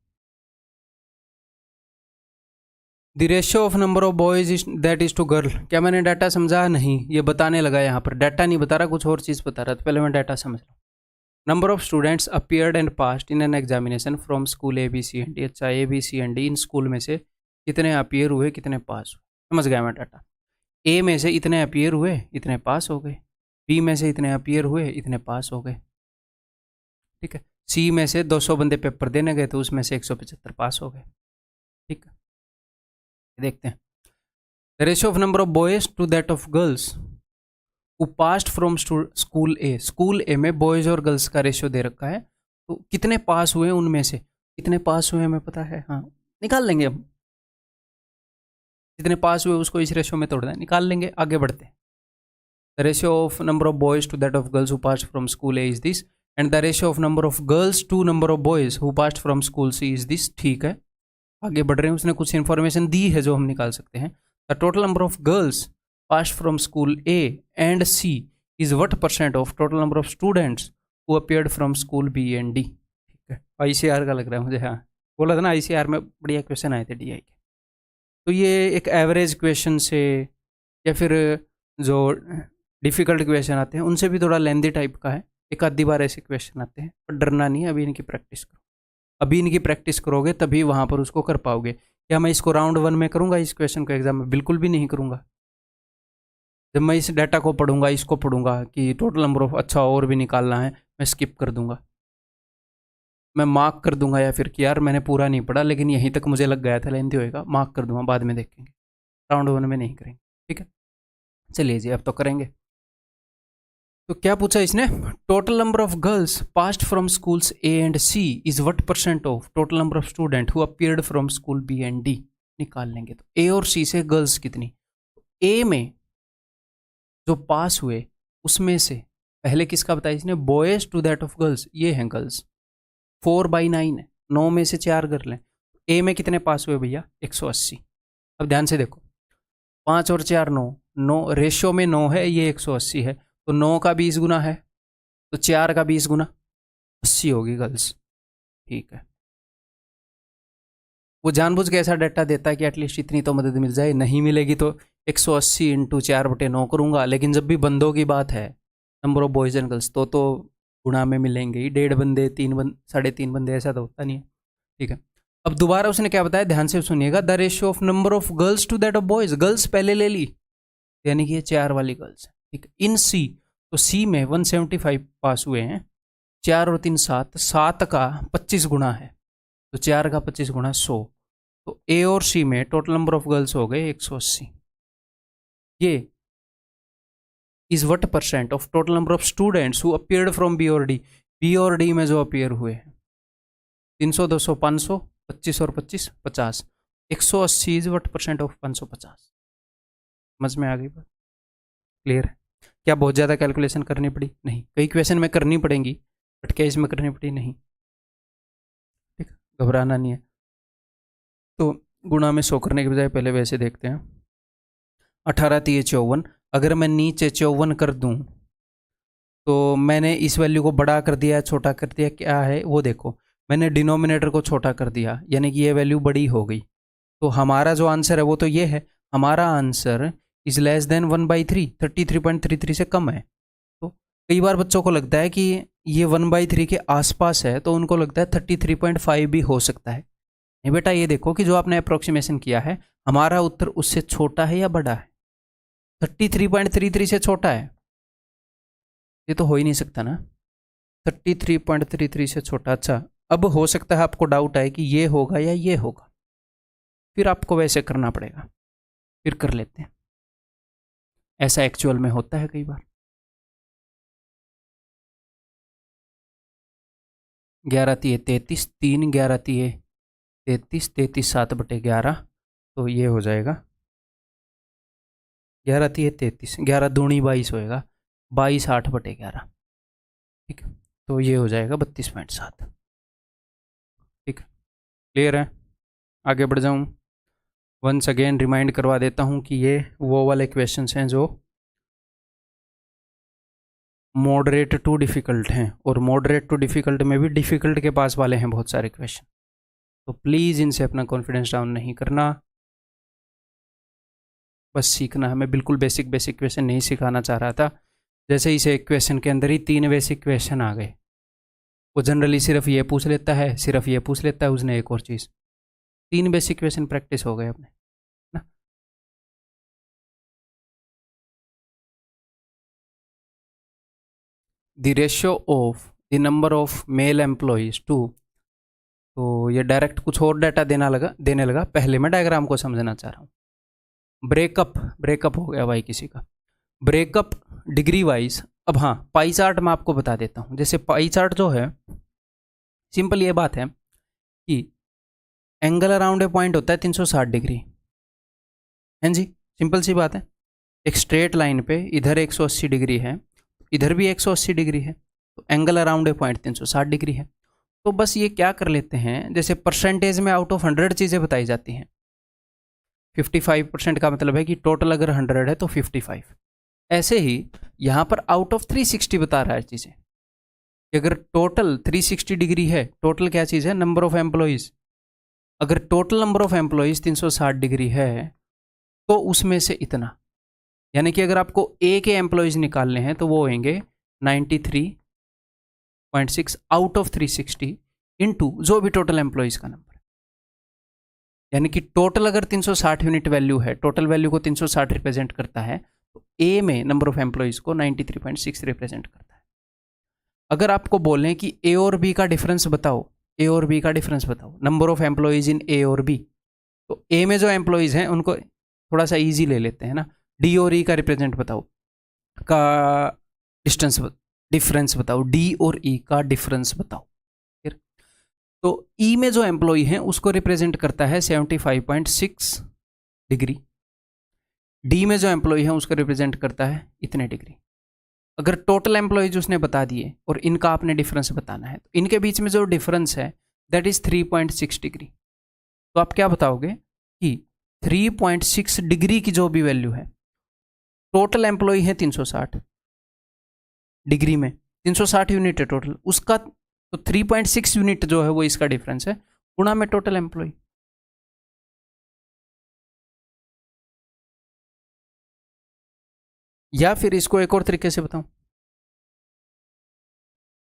The ratio of number of boys is that is to girl, क्या मैंने डाटा समझा? नहीं, ये बताने लगा, यहाँ पर डाटा नहीं बता रहा, कुछ और चीज़ बता रहा था, पहले मैं डाटा समझ लूँ। Number of students appeared and passed in an examination from school A B C and D. अच्छा, A B C and D, इन स्कूल में से कितने अपीयर हुए, कितने पास हुए, समझ गया मैं डाटा। ए में से इतने अपीयर हुए, इतने पास हो गए, बी में से इतने अपीयर हुए, इतने पास हो गए, ठीक है, सी में से 200 बंदे पेपर देने गए तो उसमें से 175 पास हो गए, ठीक है। देखते हैं, the ratio of number of boys to that of girls who passed from school A. School A में बॉयज और गर्ल्स का रेशियो दे रखा है, तो कितने पास हुए, उनमें से कितने पास हुए हमें पता है, हाँ निकाल लेंगे हम, जितने पास हुए उसको इस रेशियो में तोड़ना है, निकाल लेंगे। आगे बढ़ते हैं। The ratio of number of boys to that of girls who passed from school A is this, and the ratio of number of girls to number of boys who passed from school C is this, ठीक है। आगे बढ़ रहे हैं, उसने कुछ इन्फॉर्मेशन दी है जो हम निकाल सकते हैं। The total number of girls passed from school A and C is what percent of total number of students who appeared from school B and D, ठीक है। आईसीआर का लग रहा है मुझे, हाँ बोला था ना आईसीआर में बढ़िया क्वेश्चन आए थे डीआई के। तो ये एक एवरेज क्वेश्चन से या फिर जो डिफ़िकल्ट क्वेश्चन आते हैं उनसे भी थोड़ा लेंदी टाइप का है, एक आधी बार ऐसे क्वेश्चन आते हैं, पर डरना नहीं है, अभी इनकी प्रैक्टिस करो, अभी इनकी प्रैक्टिस करोगे तभी वहाँ पर उसको कर पाओगे। क्या मैं इसको राउंड 1 में करूँगा इस क्वेश्चन को एग्जाम में? बिल्कुल भी नहीं करूँगा। जब मैं इस डाटा को पढ़ूंगा, इसको पढ़ूंगा कि टोटल नंबर ऑफ, अच्छा और भी निकालना है, मैं स्किप कर दूंगा, मैं मार्क कर दूंगा, या फिर कि यार मैंने पूरा नहीं पढ़ा लेकिन यहीं तक मुझे लग गया था लेंथी होएगा, मार्क कर दूंगा, बाद में देखेंगे, राउंड 1 में नहीं करेंगे, ठीक है। चलिए जी, अब तो करेंगे। तो क्या पूछा इसने, total number of girls passed from schools A and C is what percent of total number of student who appeared from school B and D. निकाल लेंगे। तो ए और सी से गर्ल्स कितनी, ए में जो पास हुए उसमें से पहले किसका बताया इसने, boys to that of girls, ये हैं गर्ल्स। 4/9 है, 9 में से 4 कर लें। ए में कितने पास हुए भैया, 180। अब ध्यान से देखो, 5 और 4 9, 9 रेशियो में 9 है, ये 180 है, तो 9 का 20 गुना है, तो 4 का 20 गुना 80 होगी गर्ल्स। ठीक है, वो जानबूझ के ऐसा डाटा देता है कि एटलीस्ट इतनी तो मदद मिल जाए, नहीं मिलेगी तो 180 इंटू 4/9 करूँगा। लेकिन जब भी बंदों की बात है, number of boys and girls, तो गुणा में मिलेंगे ही। 1.5 बंदे, 3.5 बंदे, ऐसा तो होता नहीं है। ठीक है, अब दोबारा उसने क्या बताया, ध्यान से सुनिएगा, the ratio of number of girls to that of boys, girls पहले ले ली, यानी कि ये 4 वाली गर्ल्स है। ठीक है, इन सी, तो सी में 175 पास हुए हैं, 4 और 3 7, 7 का 25 गुना है, तो 4 का 25 गुना 100, तो ए और सी में टोटल नंबर ऑफ गर्ल्स हो गए 180। ये is what percent of total number of students who appeared from B और डी, बी और डी में जो अपीयर हुए हैं, 300 200 500, 25 और 25 50, 180 इज व्हाट परसेंट ऑफ 550। समझ में आ गई बात, क्लियर है? क्या बहुत ज़्यादा कैलकुलेशन करनी पड़ी? नहीं। कई क्वेश्चन में करनी पड़ेंगी, बट क्या इसमें करनी पड़ी? नहीं। ठीक, घबराना नहीं है। तो गुणा में 100 करने के बजाय पहले वैसे देखते हैं। 18 3 54, अगर मैं नीचे 54 कर दूं तो मैंने इस वैल्यू को बड़ा कर दिया, छोटा कर दिया, क्या है वो देखो, मैंने डिनोमिनेटर को छोटा कर दिया, यानी कि ये वैल्यू बड़ी हो गई। तो हमारा जो आंसर है वो तो ये है, हमारा आंसर इज लेस देन 1/3, 33.33 से कम है। तो कई बार बच्चों को लगता है कि ये 1/3 के आसपास है, तो उनको लगता है 33.5 भी हो सकता है। नहीं बेटा, ये देखो कि जो आपने अप्रोक्सीमेशन किया है, हमारा उत्तर उससे छोटा है या बड़ा है? 33.33 से छोटा है, ये तो हो ही नहीं सकता ना। 33.33 से छोटा। अच्छा, अब हो सकता है आपको डाउट आए कि ये होगा या ये होगा, फिर आपको वैसे करना पड़ेगा, फिर कर लेते हैं। ऐसा एक्चुअल में होता है कई बार। 11 3 33, 3 11 3 33, 33 7/11, तो ये हो जाएगा 11 3 33, 11 दूनी 22 होएगा, 22 8/11। ठीक है, तो ये हो जाएगा 32.7। ठीक है, क्लियर है? आगे बढ़ जाऊँ, वंस अगेन रिमाइंड करवा देता हूँ कि ये वो वाले क्वेश्चंस हैं जो मॉडरेट टू डिफ़िकल्ट हैं, और मॉडरेट टू डिफ़िकल्ट में भी डिफ़िकल्ट के पास वाले हैं बहुत सारे क्वेश्चन, तो प्लीज़ इनसे अपना कॉन्फिडेंस डाउन नहीं करना, बस सीखना है। मैं बिल्कुल बेसिक क्वेश्चन नहीं सिखाना चाह रहा था। जैसे इस एक क्वेश्चन के अंदर ही 3 बेसिक क्वेश्चन आ गए, वो जनरली सिर्फ ये पूछ लेता है, सिर्फ ये पूछ लेता है, उसने एक और चीज़। 3 बेसिक क्वेश्चन प्रैक्टिस हो गए अपने ना। The ratio of the number of male employees to, तो ये डायरेक्ट कुछ और डाटा देने लगा। पहले मैं डायग्राम को समझना चाह रहा हूँ। ब्रेकअप हो गया भाई किसी का, ब्रेकअप डिग्री वाइज। अब हाँ, पाई चार्ट मैं आपको बता देता हूँ। जैसे पाई चार्ट जो है, सिंपल ये बात है कि एंगल अराउंड ए पॉइंट होता है 360 डिग्री, हैं जी, सिंपल सी बात है। एक स्ट्रेट लाइन पे इधर 180 डिग्री है, इधर भी 180 डिग्री है, तो angle around a point 360 degree है। तो बस ये क्या कर लेते हैं, जैसे परसेंटेज में आउट ऑफ 100 चीज़ें बताई जाती हैं, 55% का मतलब है कि टोटल अगर 100 है तो 55। ऐसे ही यहाँ पर आउट ऑफ 360 बता रहा है चीज़ें, अगर टोटल 360 डिग्री है, टोटल क्या चीज़ है, नंबर ऑफ एम्प्लॉयज़। अगर total number of employees 360 degree है तो उसमें से इतना, यानी कि अगर आपको ए के एम्प्लॉयज़ निकालने हैं तो वो होंगे 93.6 आउट ऑफ 360 इंटू जो भी टोटल एम्प्लॉयज़ का नंबर, यानी कि टोटल अगर 360 यूनिट वैल्यू है, टोटल वैल्यू को 360 रिप्रेजेंट करता है, तो ए में नंबर ऑफ एम्प्लॉयज़ को 93.6 रिप्रेजेंट करता है। अगर आपको बोलें कि ए और बी का डिफरेंस बताओ, ए और बी का डिफरेंस बताओ, नंबर ऑफ एम्प्लॉयज़ इन ए और बी, तो ए में जो एम्प्लॉयज़ हैं उनको थोड़ा सा ईजी ले लेते हैं ना, डी और ई का रिप्रेजेंट बताओ, का डिफरेंस बताओ, डी और ई का डिफरेंस बताओ। फिर तो ई में जो एम्प्लॉय है उसको रिप्रेजेंट करता है 75.6 डिग्री, डी में जो एम्प्लॉय है उसको रिप्रेजेंट करता है इतने डिग्री। अगर टोटल एम्प्लॉयज उसने बता दिए और इनका आपने डिफरेंस बताना है, तो इनके बीच में जो डिफरेंस है दैट इज 3.6 डिग्री। तो आप क्या बताओगे कि 3.6 डिग्री की जो भी वैल्यू है, टोटल एम्प्लॉय है 360 डिग्री में, 360 यूनिट है टोटल उसका, तो 3.6 यूनिट जो है वो इसका डिफरेंस है गुणा में टोटल एम्प्लॉय। या फिर इसको एक और तरीके से बताऊं,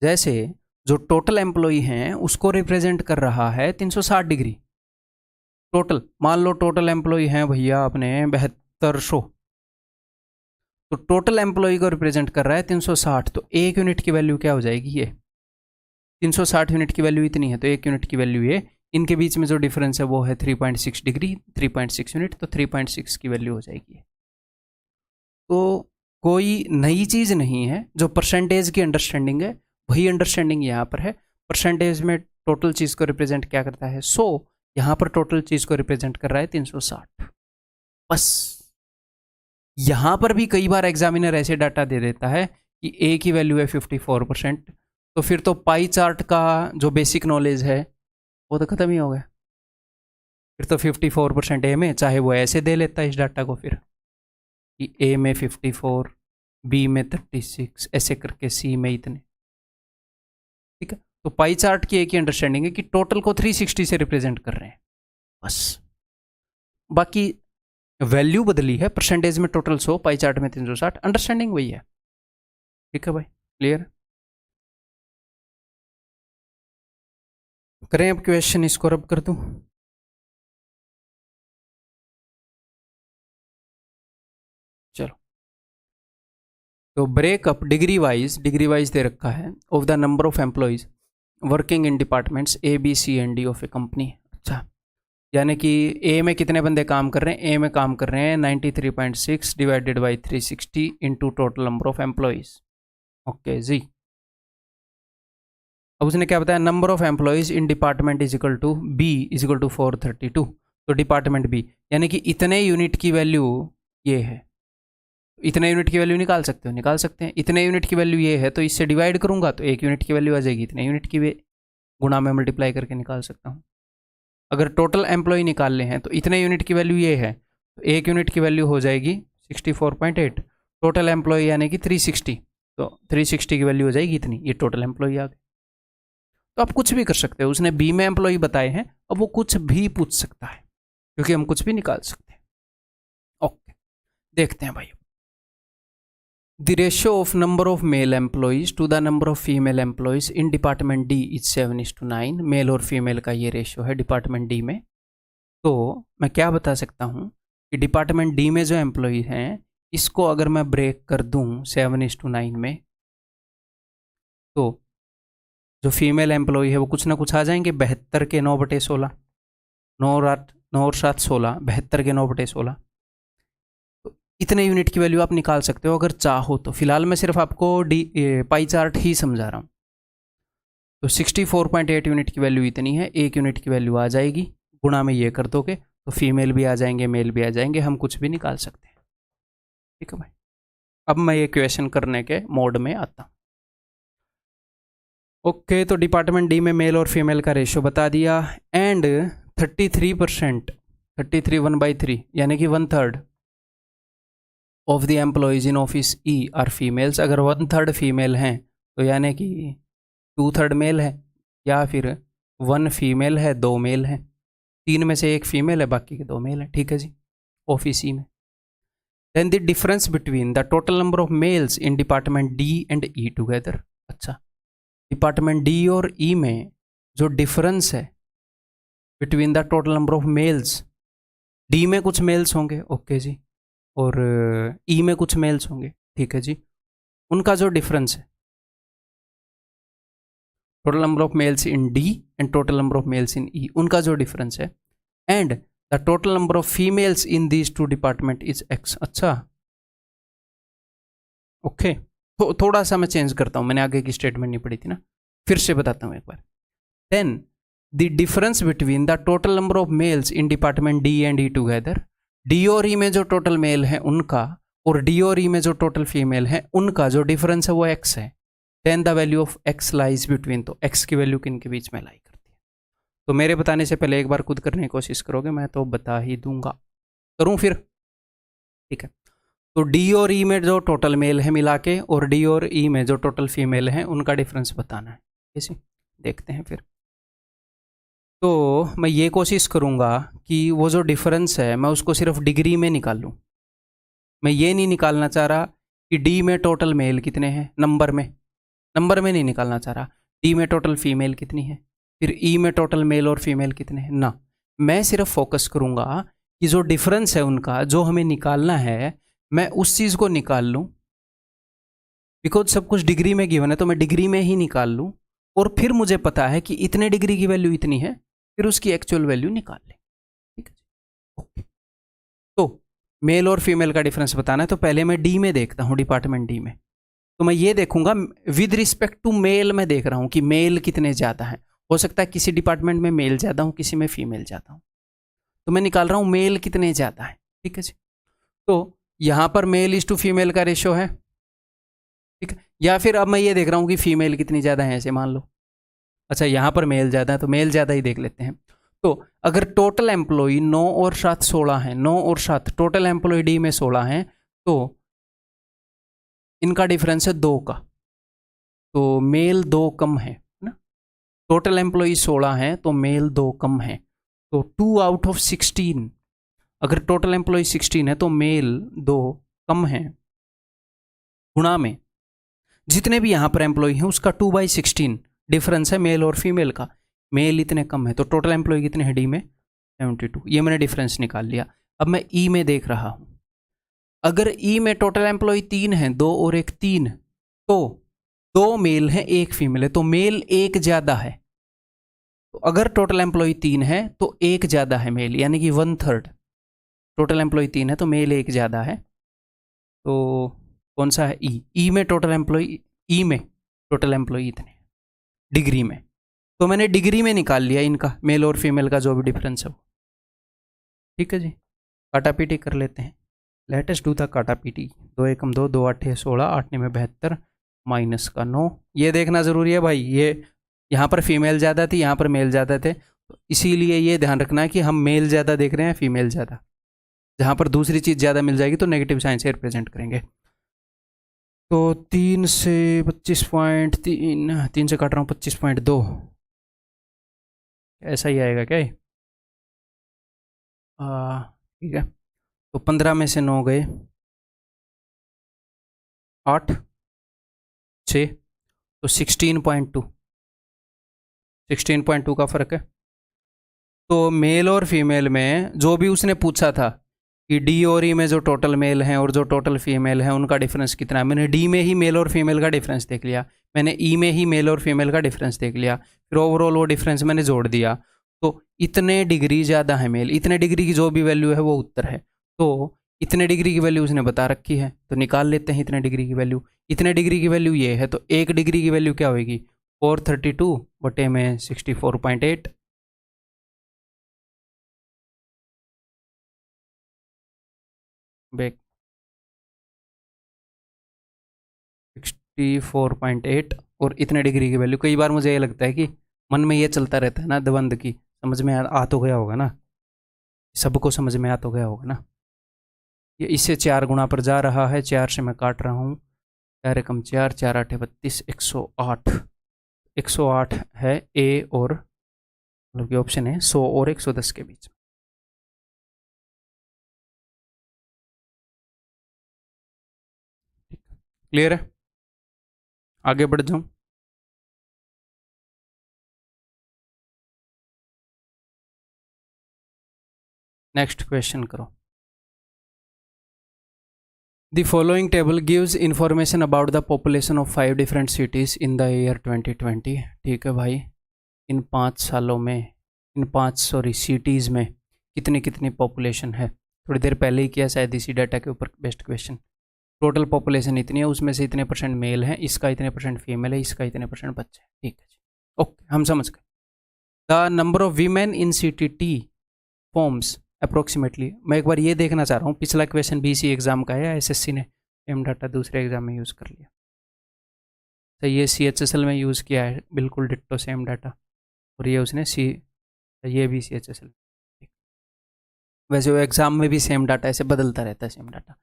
जैसे जो टोटल एम्प्लॉय हैं उसको रिप्रेजेंट कर रहा है 360 डिग्री टोटल, मान लो टोटल एम्प्लॉय हैं भैया अपने 7200, तो टोटल एम्प्लॉय को रिप्रेजेंट कर रहा है 360, तो एक यूनिट की वैल्यू क्या हो जाएगी, ये 360 यूनिट की वैल्यू इतनी है, तो एक यूनिट की वैल्यू ये, इनके बीच में जो डिफरेंस है वो है 3.6 डिग्री, 3.6 यूनिट, तो 3.6 की वैल्यू हो जाएगी। तो कोई नई चीज़ नहीं है, जो परसेंटेज की अंडरस्टैंडिंग है वही अंडरस्टैंडिंग यहाँ पर है। परसेंटेज में टोटल चीज़ को रिप्रेजेंट क्या करता है 100, यहाँ पर टोटल चीज़ को रिप्रेजेंट कर रहा है 360। बस यहाँ पर भी कई बार एग्जामिनर ऐसे डाटा दे देता है कि ए की वैल्यू है 54%, तो फिर तो पाई चार्ट का जो बेसिक नॉलेज है वो तो ख़त्म ही हो गया। फिर तो 54% ए में, चाहे वो ऐसे दे लेता है इस डाटा को फिर कि ए में 54, बी में 36, ऐसे करके सी में इतने, ठीक है। तो पाई चार्ट की एक ही अंडरस्टैंडिंग है कि टोटल को 360 से रिप्रेजेंट कर रहे हैं बस, बाकी वैल्यू बदली है, परसेंटेज में टोटल 100, पाई चार्ट में 360, अंडरस्टैंडिंग वही है। ठीक है भाई, क्लियर? करें अब क्वेश्चन, इसको रब कर दूं। चलो, तो ब्रेकअप डिग्री वाइज दे रखा है of the number of employees working in departments A B C and D of a company. अच्छा, यानी कि ए में कितने बंदे काम कर रहे हैं, ए में काम कर रहे हैं 93.6 divided by 360 into total number of employees. Okay जी, अब उसने क्या बताया, number of employees in department is equal to B is equal to 432, तो डिपार्टमेंट बी यानी कि इतने यूनिट की वैल्यू ये है, इतने यूनिट की वैल्यू निकाल सकते हो, निकाल सकते हैं। इतने यूनिट की वैल्यू ये है तो इससे डिवाइड करूंगा तो एक यूनिट की वैल्यू आ जाएगी, इतने यूनिट की गुणा में मल्टीप्लाई करके निकाल सकता हूँ। अगर टोटल एम्प्लॉय निकालने हैं तो इतने यूनिट की वैल्यू ये है, तो एक यूनिट की वैल्यू हो जाएगी 64.8, टोटल एम्प्लॉय यानी कि 360, तो 360 की वैल्यू हो जाएगी इतनी, ये टोटल एम्प्लॉय आ गए। तो आप कुछ भी कर सकते हो, उसने बी में एम्प्लॉय बताए हैं, अब वो कुछ भी पूछ सकता है क्योंकि हम कुछ भी निकाल सकते हैं। ओके, देखते हैं भाई। The ratio of number of male employees to the number of female employees in department D is 7:9। Mail और फीमेल का ये रेशियो है डिपार्टमेंट डी में। तो मैं क्या बता सकता हूँ कि डिपार्टमेंट डी में जो एम्प्लॉय हैं इसको अगर मैं ब्रेक कर दूँ 7:9 में, तो जो फीमेल एम्प्लॉय है वो कुछ ना कुछ आ जाएंगे, 72 के 9/16, 9 और 7 16, 72 के 9/16, इतने यूनिट की वैल्यू आप निकाल सकते हो अगर चाहो तो। फिलहाल मैं सिर्फ आपको पाई चार्ट ही समझा रहा हूँ। तो 64.8 यूनिट की वैल्यू इतनी है, एक यूनिट की वैल्यू आ जाएगी, गुणा में ये कर दोगे तो फीमेल भी आ जाएंगे, मेल भी आ जाएंगे, हम कुछ भी निकाल सकते हैं। ठीक है भाई, अब मैं ये क्वेश्चन करने के मोड में आता हूँ। ओके, तो डिपार्टमेंट डी में मेल और फीमेल का रेशियो बता दिया, एंड 33%, 33 1/3 यानी कि 1/3 of the employees in office E are females. अगर 1/3 फीमेल हैं तो यानी कि 2/3 मेल है, या फिर 1 फीमेल है 2 मेल हैं, 3 में से 1 फीमेल है बाकी के 2 मेल हैं। ठीक है जी, ऑफिस ई में। Then the difference between the total number of males in department D and E together. अच्छा, डिपार्टमेंट डी और ई में जो डिफरेंस है between the total number of males, D में कुछ मेल्स होंगे, ओके जी, और ई में कुछ मेल्स होंगे, ठीक है जी, उनका जो डिफरेंस है, total number of males in D and total number of males in E, उनका जो डिफरेंस है, and the total number of females in these 2 department is X. अच्छा, ओके, तो थोड़ा सा मैं चेंज करता हूँ, मैंने आगे की स्टेटमेंट नहीं पढ़ी थी ना, फिर से बताता हूँ एक बार। Then the difference between the total number of males in department D and E together, D और ई में जो टोटल मेल है उनका और डी और ई में जो टोटल फीमेल है उनका जो डिफरेंस है वो एक्स है। Then the value of X lies between, तो एक्स की वैल्यू किन के बीच में लाई करती है। तो मेरे बताने से पहले एक बार खुद करने की कोशिश करोगे, मैं तो बता ही दूंगा, करूं फिर? ठीक है, तो डी और ई में जो टोटल मेल है मिला के और डी और ई में जो टोटल फीमेल है उनका डिफरेंस बताना है। कैसे देखते हैं फिर। तो मैं ये कोशिश करूँगा कि वो जो डिफरेंस है मैं उसको सिर्फ डिग्री में निकाल लूँ। मैं ये नहीं निकालना चाह रहा कि डी में टोटल मेल कितने हैं, नंबर में नहीं निकालना चाह रहा। डी में टोटल फीमेल कितनी है, फिर ई में टोटल मेल और फीमेल कितने हैं ना, मैं सिर्फ फोकस करूँगा कि जो डिफरेंस है उनका जो हमें निकालना है मैं उस चीज़ को निकाल लूँ। बिकॉज सब कुछ डिग्री में गिवन है तो मैं डिग्री में ही निकाल लूँ, और फिर मुझे पता है कि इतने डिग्री की वैल्यू इतनी है, फिर उसकी एक्चुअल वैल्यू निकाल लें। ठीक है, ओके। तो मेल और फीमेल का डिफरेंस बताना है, तो पहले मैं डी में देखता हूँ, डिपार्टमेंट डी में। तो मैं ये देखूंगा विद रिस्पेक्ट टू मेल, मैं देख रहा हूँ कि मेल कितने ज़्यादा हैं। हो सकता है किसी डिपार्टमेंट में मेल ज़्यादा हूँ, किसी में फीमेल ज़्यादा हूँ, तो मैं निकाल रहा हूँ मेल कितने ज़्यादा है। ठीक है जी, तो यहाँ पर मेल इज टू फीमेल का रेशो है। ठीक है, या फिर अब मैं ये देख रहा हूँ कि फीमेल कितनी ज़्यादा है, ऐसे मान लो। अच्छा, यहाँ पर मेल ज़्यादा है तो मेल ज़्यादा ही देख लेते हैं। तो अगर टोटल एम्प्लॉई 9 और 7 16 हैं, 9 और 7 टोटल एम्प्लॉई डी में 16 हैं, तो इनका डिफरेंस है 2 का, तो मेल 2 कम है ना। टोटल एम्प्लॉई 16 हैं तो मेल 2 कम है, तो 2 आउट ऑफ 16, अगर टोटल एम्प्लॉई 16 है तो मेल 2 कम है, गुणा में जितने भी यहाँ पर एम्प्लॉई हैं उसका 2/16 डिफरेंस है मेल और फीमेल का। मेल इतने कम है तो टोटल एम्प्लॉय कितने हैं डी में, 72। ये मैंने डिफरेंस निकाल लिया। अब मैं ई में देख रहा हूँ, अगर ई में टोटल एम्प्लॉय 3 हैं, 2 और 1 3, तो 2 मेल हैं 1 फीमेल है, तो मेल 1 ज़्यादा है। तो अगर टोटल एम्प्लॉय 3 है तो 1 ज़्यादा है मेल, यानी कि 1/3। टोटल एम्प्लॉय 3 है तो मेल 1 ज़्यादा है, तो कौन सा है, ई में टोटल एम्प्लॉय, ई में टोटल एम्प्लॉय इतने डिग्री में, तो मैंने डिग्री में निकाल लिया इनका मेल और फीमेल का जो भी डिफरेंस है वो। ठीक है जी, काटा पीटी कर लेते हैं। लेटेस्ट डू था काटा पीटी। 2 एकम 2, 2 8 16, 8 9 72, माइनस का 9। ये देखना ज़रूरी है भाई, ये यहाँ पर फीमेल ज़्यादा थी, यहाँ पर मेल ज़्यादा थे, तो इसीलिए ये ध्यान रखना है कि हम मेल ज़्यादा देख रहे हैं फीमेल ज़्यादा। जहाँ पर दूसरी चीज़ ज़्यादा मिल जाएगी तो नेगेटिव साइन से रिप्रेजेंट करेंगे। तो 3 से 25.3, 3 से काट रहा हूँ 25.2, ऐसा ही आएगा क्या? ठीक है, तो 15 में से 9 गए, 8 6, तो 16.2, 16.2 का फ़र्क है। तो मेल और फीमेल में जो भी उसने पूछा था कि डी और ई में जो टोटल मेल हैं और जो टोटल फीमेल हैं उनका डिफरेंस कितना है, मैंने डी में ही मेल और फीमेल का डिफरेंस देख लिया, मैंने ई में ही मेल और फीमेल का डिफरेंस देख लिया, फिर ओवरऑल वो डिफरेंस मैंने जोड़ दिया, तो इतने डिग्री ज़्यादा है मेल, इतने डिग्री की जो भी वैल्यू है वो उत्तर है। तो इतने डिग्री की वैल्यू उसने बता रखी है, तो निकाल लेते हैं इतने डिग्री की वैल्यू। इतने डिग्री की वैल्यू ये है, तो 1 डिग्री की वैल्यू क्या होगी, 432 बटे में 64.8, बैक 64.8, और इतने डिग्री की वैल्यू। कई बार मुझे ये लगता है कि मन में ये चलता रहता है ना द्वंद की, समझ में आ तो गया होगा ना, सबको समझ में आ तो गया होगा ना। ये इससे 4 गुना पर जा रहा है, 4 से मैं काट रहा हूँ, 4 एकम 4, 4 8 32, 108, 108 है ए, और मतलब कि ऑप्शन है 100 और 110 के बीच। क्लियर है, आगे बढ़ जाऊं। नेक्स्ट क्वेश्चन करो। The following table gives information about the population of 5 different cities in the year 2020। ठीक है भाई, इन 5 सालों में, इन 5 सिटीज़ में कितनी कितनी पॉपुलेशन है। थोड़ी देर पहले ही किया शायद इसी डाटा के ऊपर बेस्ट क्वेश्चन। टोटल पॉपुलेशन इतनी है, उसमें से इतने % मेल है, इसका इतने % फीमेल है, इसका इतने % बच्चे हैं। ठीक है जी, ओके, हम समझ गए। The number of women in CTT forms approximately, मैं एक बार ये देखना चाह रहा हूँ, पिछला क्वेश्चन BC एग्जाम का है या SSC ने सेम डाटा दूसरे एग्जाम में यूज़ कर लिया? तो ये CHSL में यूज़ किया है, बिल्कुल डिट्टो सेम डाटा, और ये उसने ये भी CHSL। वैसे वो एग्ज़ाम में भी सेम डाटा ऐसे बदलता रहता है, सेम डाटा,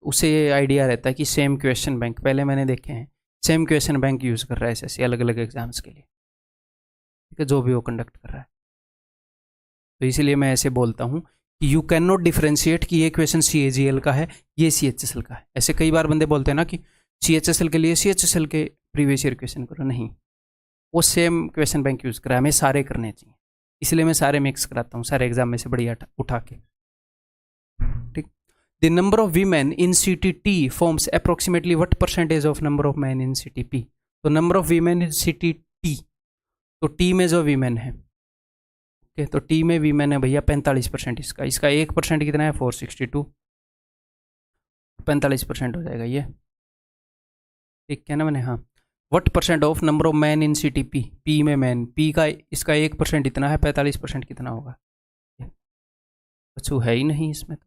उसे ये आइडिया रहता है कि सेम क्वेश्चन बैंक, पहले मैंने देखे हैं सेम क्वेश्चन बैंक यूज़ कर रहा है SSC अलग अलग एग्जाम्स के लिए, ठीक है, जो भी वो कंडक्ट कर रहा है। तो इसीलिए मैं ऐसे बोलता हूँ कि यू कैन नॉट डिफ्रेंशिएट कि ये क्वेश्चन CAGL का है, ये CHSL का है। ऐसे कई बार बंदे बोलते हैं ना कि CHSL के लिए CHSL के प्रीवियस ईयर क्वेश्चन करो, नहीं, वो सेम क्वेश्चन बैंक यूज़ करा है, हमें सारे करने चाहिए, इसलिए मैं सारे मिक्स कराता हूँ, सारे एग्जाम में से बढ़िया उठा के। ठीक, the number of women in CTT forms approximately what % of number of man in CTP? तो number of women in CTT, तो टी में जो वीमेन है, ओके, तो टी में वीमेन है भैया 45%, इसका 1% कितना है 462, 45% हो जाएगा ये, ठीक है ना मैंने, हाँ। What % of number of man in CTP, P में मैन, पी का इसका 1% इतना है, 45% कितना होगा? अच्छा है ही नहीं इसमें,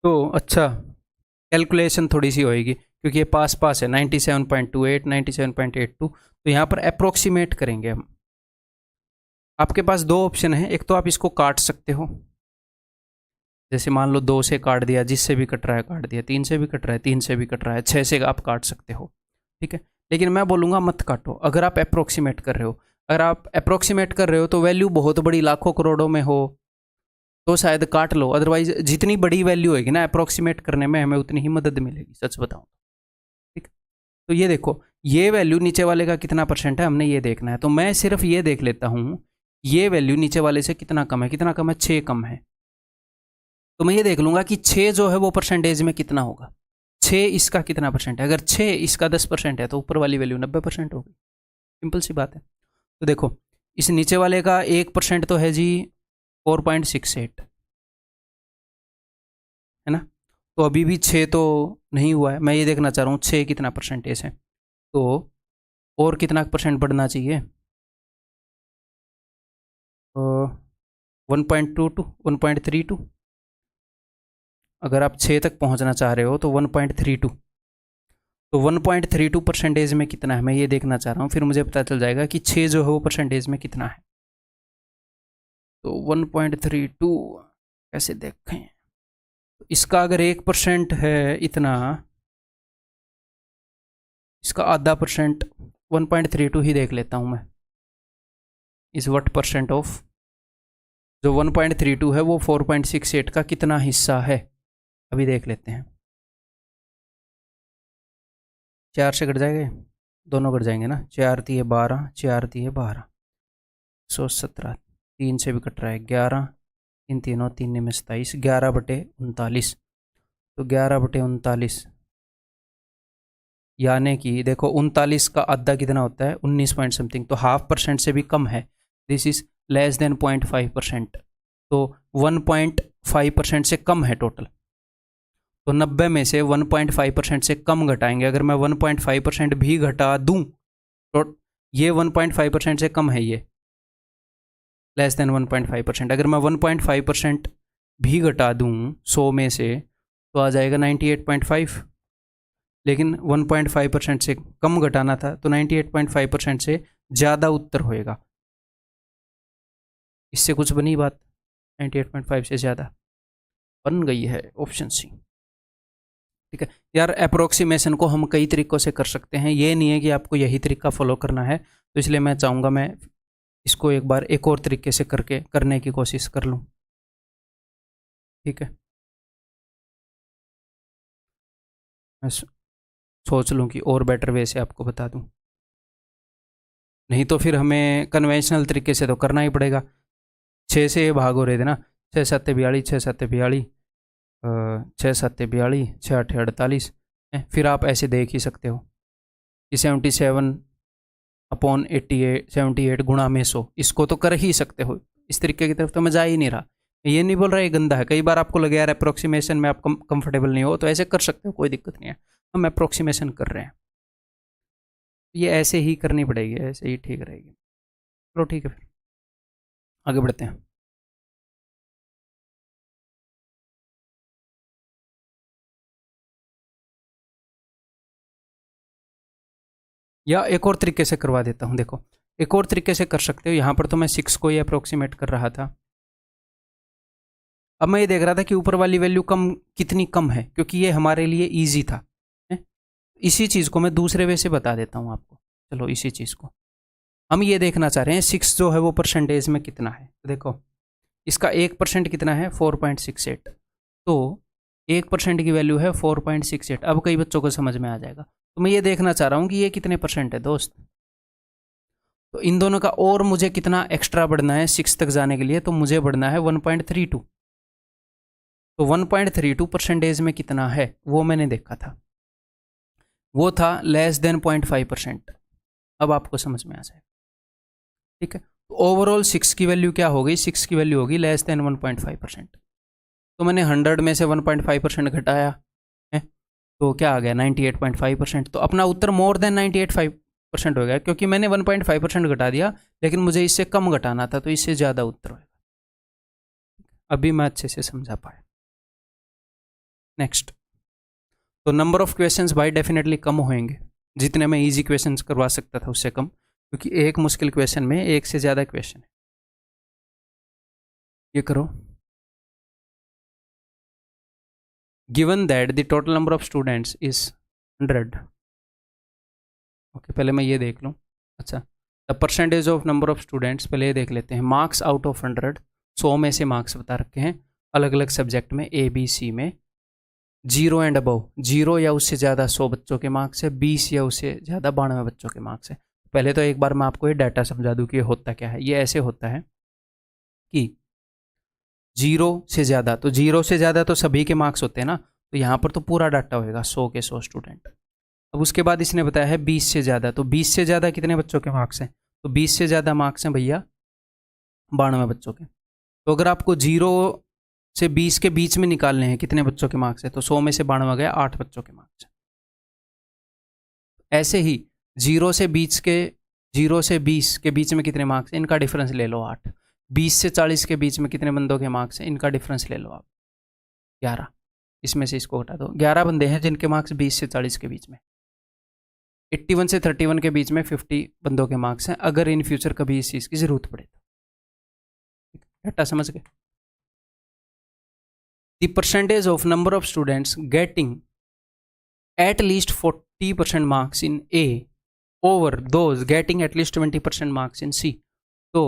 तो अच्छा कैलकुलेशन थोड़ी सी होएगी क्योंकि ये पास है 97.28 97.82, तो यहाँ पर अप्रोक्सीमेट करेंगे हम। आपके पास दो ऑप्शन है, एक तो आप इसको काट सकते हो, जैसे मान लो 2 से काट दिया, जिससे भी कट रहा है काट दिया, 3 से भी कट रहा है, 3 से भी कट रहा है, 6 से आप काट सकते हो, ठीक है। लेकिन मैं बोलूँगा मत काटो, अगर आप अप्रोक्सीमेट कर रहे हो, अगर आप अप्रोक्सीमेट कर रहे हो तो वैल्यू बहुत बड़ी लाखों करोड़ों में हो तो शायद काट लो, अदरवाइज जितनी बड़ी वैल्यू होगी ना अप्रोक्सीमेट करने में, हमें उतनी ही मदद मिलेगी, सच बताऊँ, ठीक। तो ये देखो, ये वैल्यू नीचे वाले का कितना % है, हमने ये देखना है, तो मैं सिर्फ ये देख लेता हूँ ये वैल्यू नीचे वाले से कितना कम है, कितना कम है, 6 कम है, तो मैं ये देख लूँगा कि 6 जो है वो % में कितना होगा, 6 इसका कितना % है, अगर 6 इसका 10% है तो ऊपर वाली वैल्यू 90% होगी, सिंपल सी बात है। तो देखो इस नीचे वाले का 1% तो है जी 4.68, है ना, तो अभी भी 6 तो नहीं हुआ है, मैं ये देखना चाह रहा हूँ 6 कितना % है, तो और कितना % बढ़ना चाहिए, 1.22 1.32, अगर आप 6 तक पहुंचना चाह रहे हो तो 1.32, तो 1.32% में कितना है मैं ये देखना चाह रहा हूँ, फिर मुझे पता चल जाएगा कि 6 जो है वो % में कितना है। तो 1.32 कैसे देखें, तो इसका अगर 1% है इतना, इसका आधा %, 1.32 ही देख लेता हूँ मैं, इस व्हाट % ऑफ जो 1.32 है वो 4.68 का कितना हिस्सा है, अभी देख लेते हैं। 4 से कट जाएंगे, दोनों कट जाएंगे ना, 4 × 12, 4 × 12, 117, 3 से भी कट रहा है 11, 3 तीनों 3 में 27, 11/39, तो 11/39 यानी कि देखो 39 का आधा कितना होता है 19 पॉइंट समथिंग, तो ½ % से भी कम है, दिस इज लेस देन 0.5%, तो 1.5% से कम है टोटल, तो 90 में से 1.5% से कम घटाएंगे, अगर मैं 1.5% भी घटा दूं तो ये 1.5% से कम है, ये लेस देन 1.5%, अगर मैं 1.5% भी घटा दूं 100 में से तो आ जाएगा 98.5, लेकिन 1.5% से कम घटाना था तो 98.5% से ज़्यादा उत्तर होएगा, इससे कुछ बनी बात, 98.5 से ज़्यादा बन गई है, ऑप्शन सी, ठीक है यार। अप्रोक्सीमेशन को हम कई तरीक़ों से कर सकते हैं, ये नहीं है कि आपको यही तरीका फॉलो करना है, तो इसलिए मैं चाहूँगा मैं इसको एक बार एक और तरीके से करने की कोशिश कर लूँ, ठीक है। मैं सोच लूँ कि और बेटर वे से आपको बता दूँ, नहीं तो फिर हमें कन्वेंशनल तरीके से तो करना ही पड़ेगा। 6 से भाग हो रहे थे ना, 6 × 7 = 42, 6 × 7 = 42, 6 × 7 = 42, 6 × 8 = 48, फिर आप ऐसे देख ही सकते हो कि 77/88 78 गुणा में 100, इसको तो कर ही सकते हो, इस तरीके की तरफ तो मैं जा ही नहीं रहा, ये नहीं बोल रहा ये गंदा है। कई बार आपको लगे यार अप्रोक्सीमेशन में आप कंफर्टेबल नहीं हो, तो ऐसे कर सकते हो, कोई दिक्कत नहीं है। हम अप्रोक्सीमेशन कर रहे हैं, ये ऐसे ही करनी पड़ेगी, ऐसे ही ठीक रहेगी। चलो ठीक है, फिर आगे बढ़ते हैं। या एक और तरीके से करवा देता हूँ, देखो एक और तरीके से कर सकते हो। यहाँ पर तो मैं 6 को ही अप्रोक्सीमेट कर रहा था। अब मैं ये देख रहा था कि ऊपर वाली वैल्यू कम कितनी कम है, क्योंकि ये हमारे लिए ईजी था। इसी चीज़ को मैं दूसरे वे से बता देता हूँ आपको। चलो इसी चीज़ को हम ये देखना चाह रहे हैं, 6 जो है वो परसेंटेज में कितना है। तो देखो इसका 1% कितना है, 4.68। तो 1% की वैल्यू है 4.68। अब कई बच्चों को समझ में आ जाएगा। तो मैं ये देखना चाह रहा हूँ कि ये कितने परसेंट है दोस्त। तो इन दोनों का और मुझे कितना एक्स्ट्रा बढ़ना है 6 तक जाने के लिए, तो मुझे बढ़ना है 1.32। तो 1.32% में कितना है वो मैंने देखा था, वो था लेस देन 0.5%। अब आपको समझ में आ जाए, ठीक है। तो ओवरऑल 6 की वैल्यू क्या हो गई, 6 की वैल्यू होगी लेस देन 1.5%। तो मैंने 100 में से 1.5% घटाया है, तो क्या आ गया 98.5%। तो अपना उत्तर मोर देन 98.5% हो गया, क्योंकि मैंने 1.5% घटा दिया, लेकिन मुझे इससे कम घटाना था, तो इससे ज़्यादा उत्तर होगा। अभी मैं अच्छे से समझा पाया। नेक्स्ट, तो number of questions bye definitely come होंगे, जितने मैं इजी क्वेश्चंस करवा सकता था उससे कम, क्योंकि एक मुश्किल क्वेश्चन में एक से ज़्यादा क्वेश्चन है। ये करो, given that the total number of students is 100। Okay, पहले मैं ये देख लूँ। अच्छा, the percentage of number of students, पहले ये देख लेते हैं। मार्क्स आउट ऑफ 100, 100 में से मार्क्स बता रखे हैं अलग अलग सब्जेक्ट में, ए बी सी में। 0 एंड अबव, 0 या उससे ज़्यादा 100 बच्चों के मार्क्स है, 20 या उससे ज़्यादा 92 बच्चों के मार्क्स है। पहले तो एक बार मैं आपको ये डाटा समझा दूँ कि ये होता क्या है। ये ऐसे होता है कि 0 से ज़्यादा, तो 0 से ज़्यादा तो सभी के मार्क्स होते हैं ना, तो यहाँ पर तो पूरा डाटा होएगा 100 के 100 स्टूडेंट। अब उसके बाद इसने बताया है 20 से ज़्यादा, तो 20 से ज़्यादा कितने बच्चों के मार्क्स हैं, तो 20 से ज़्यादा मार्क्स हैं भैया 92 बच्चों के। तो अगर आपको 0 से 20 के बीच में निकालने हैं कितने बच्चों के मार्क्स हैं, तो 100 में से 92 गया, 8 बच्चों के मार्क्स हैं। ऐसे ही 0 से 20 के बीच में कितने मार्क्स हैं, इनका डिफरेंस ले लो 8। 20 से 40 के बीच में कितने बंदों के मार्क्स हैं, इनका डिफरेंस ले लो आप 11। इसमें से इसको हटा दो, 11 बंदे हैं जिनके मार्क्स 20 से 40 के बीच में। 81 से 31 के बीच में 50 बंदों के मार्क्स हैं, अगर इन फ्यूचर कभी इस चीज़ की ज़रूरत पड़े तो। डाटा समझ गए। The percentage of number of students getting at least 40% marks in A over those getting at least 20% marks in C। तो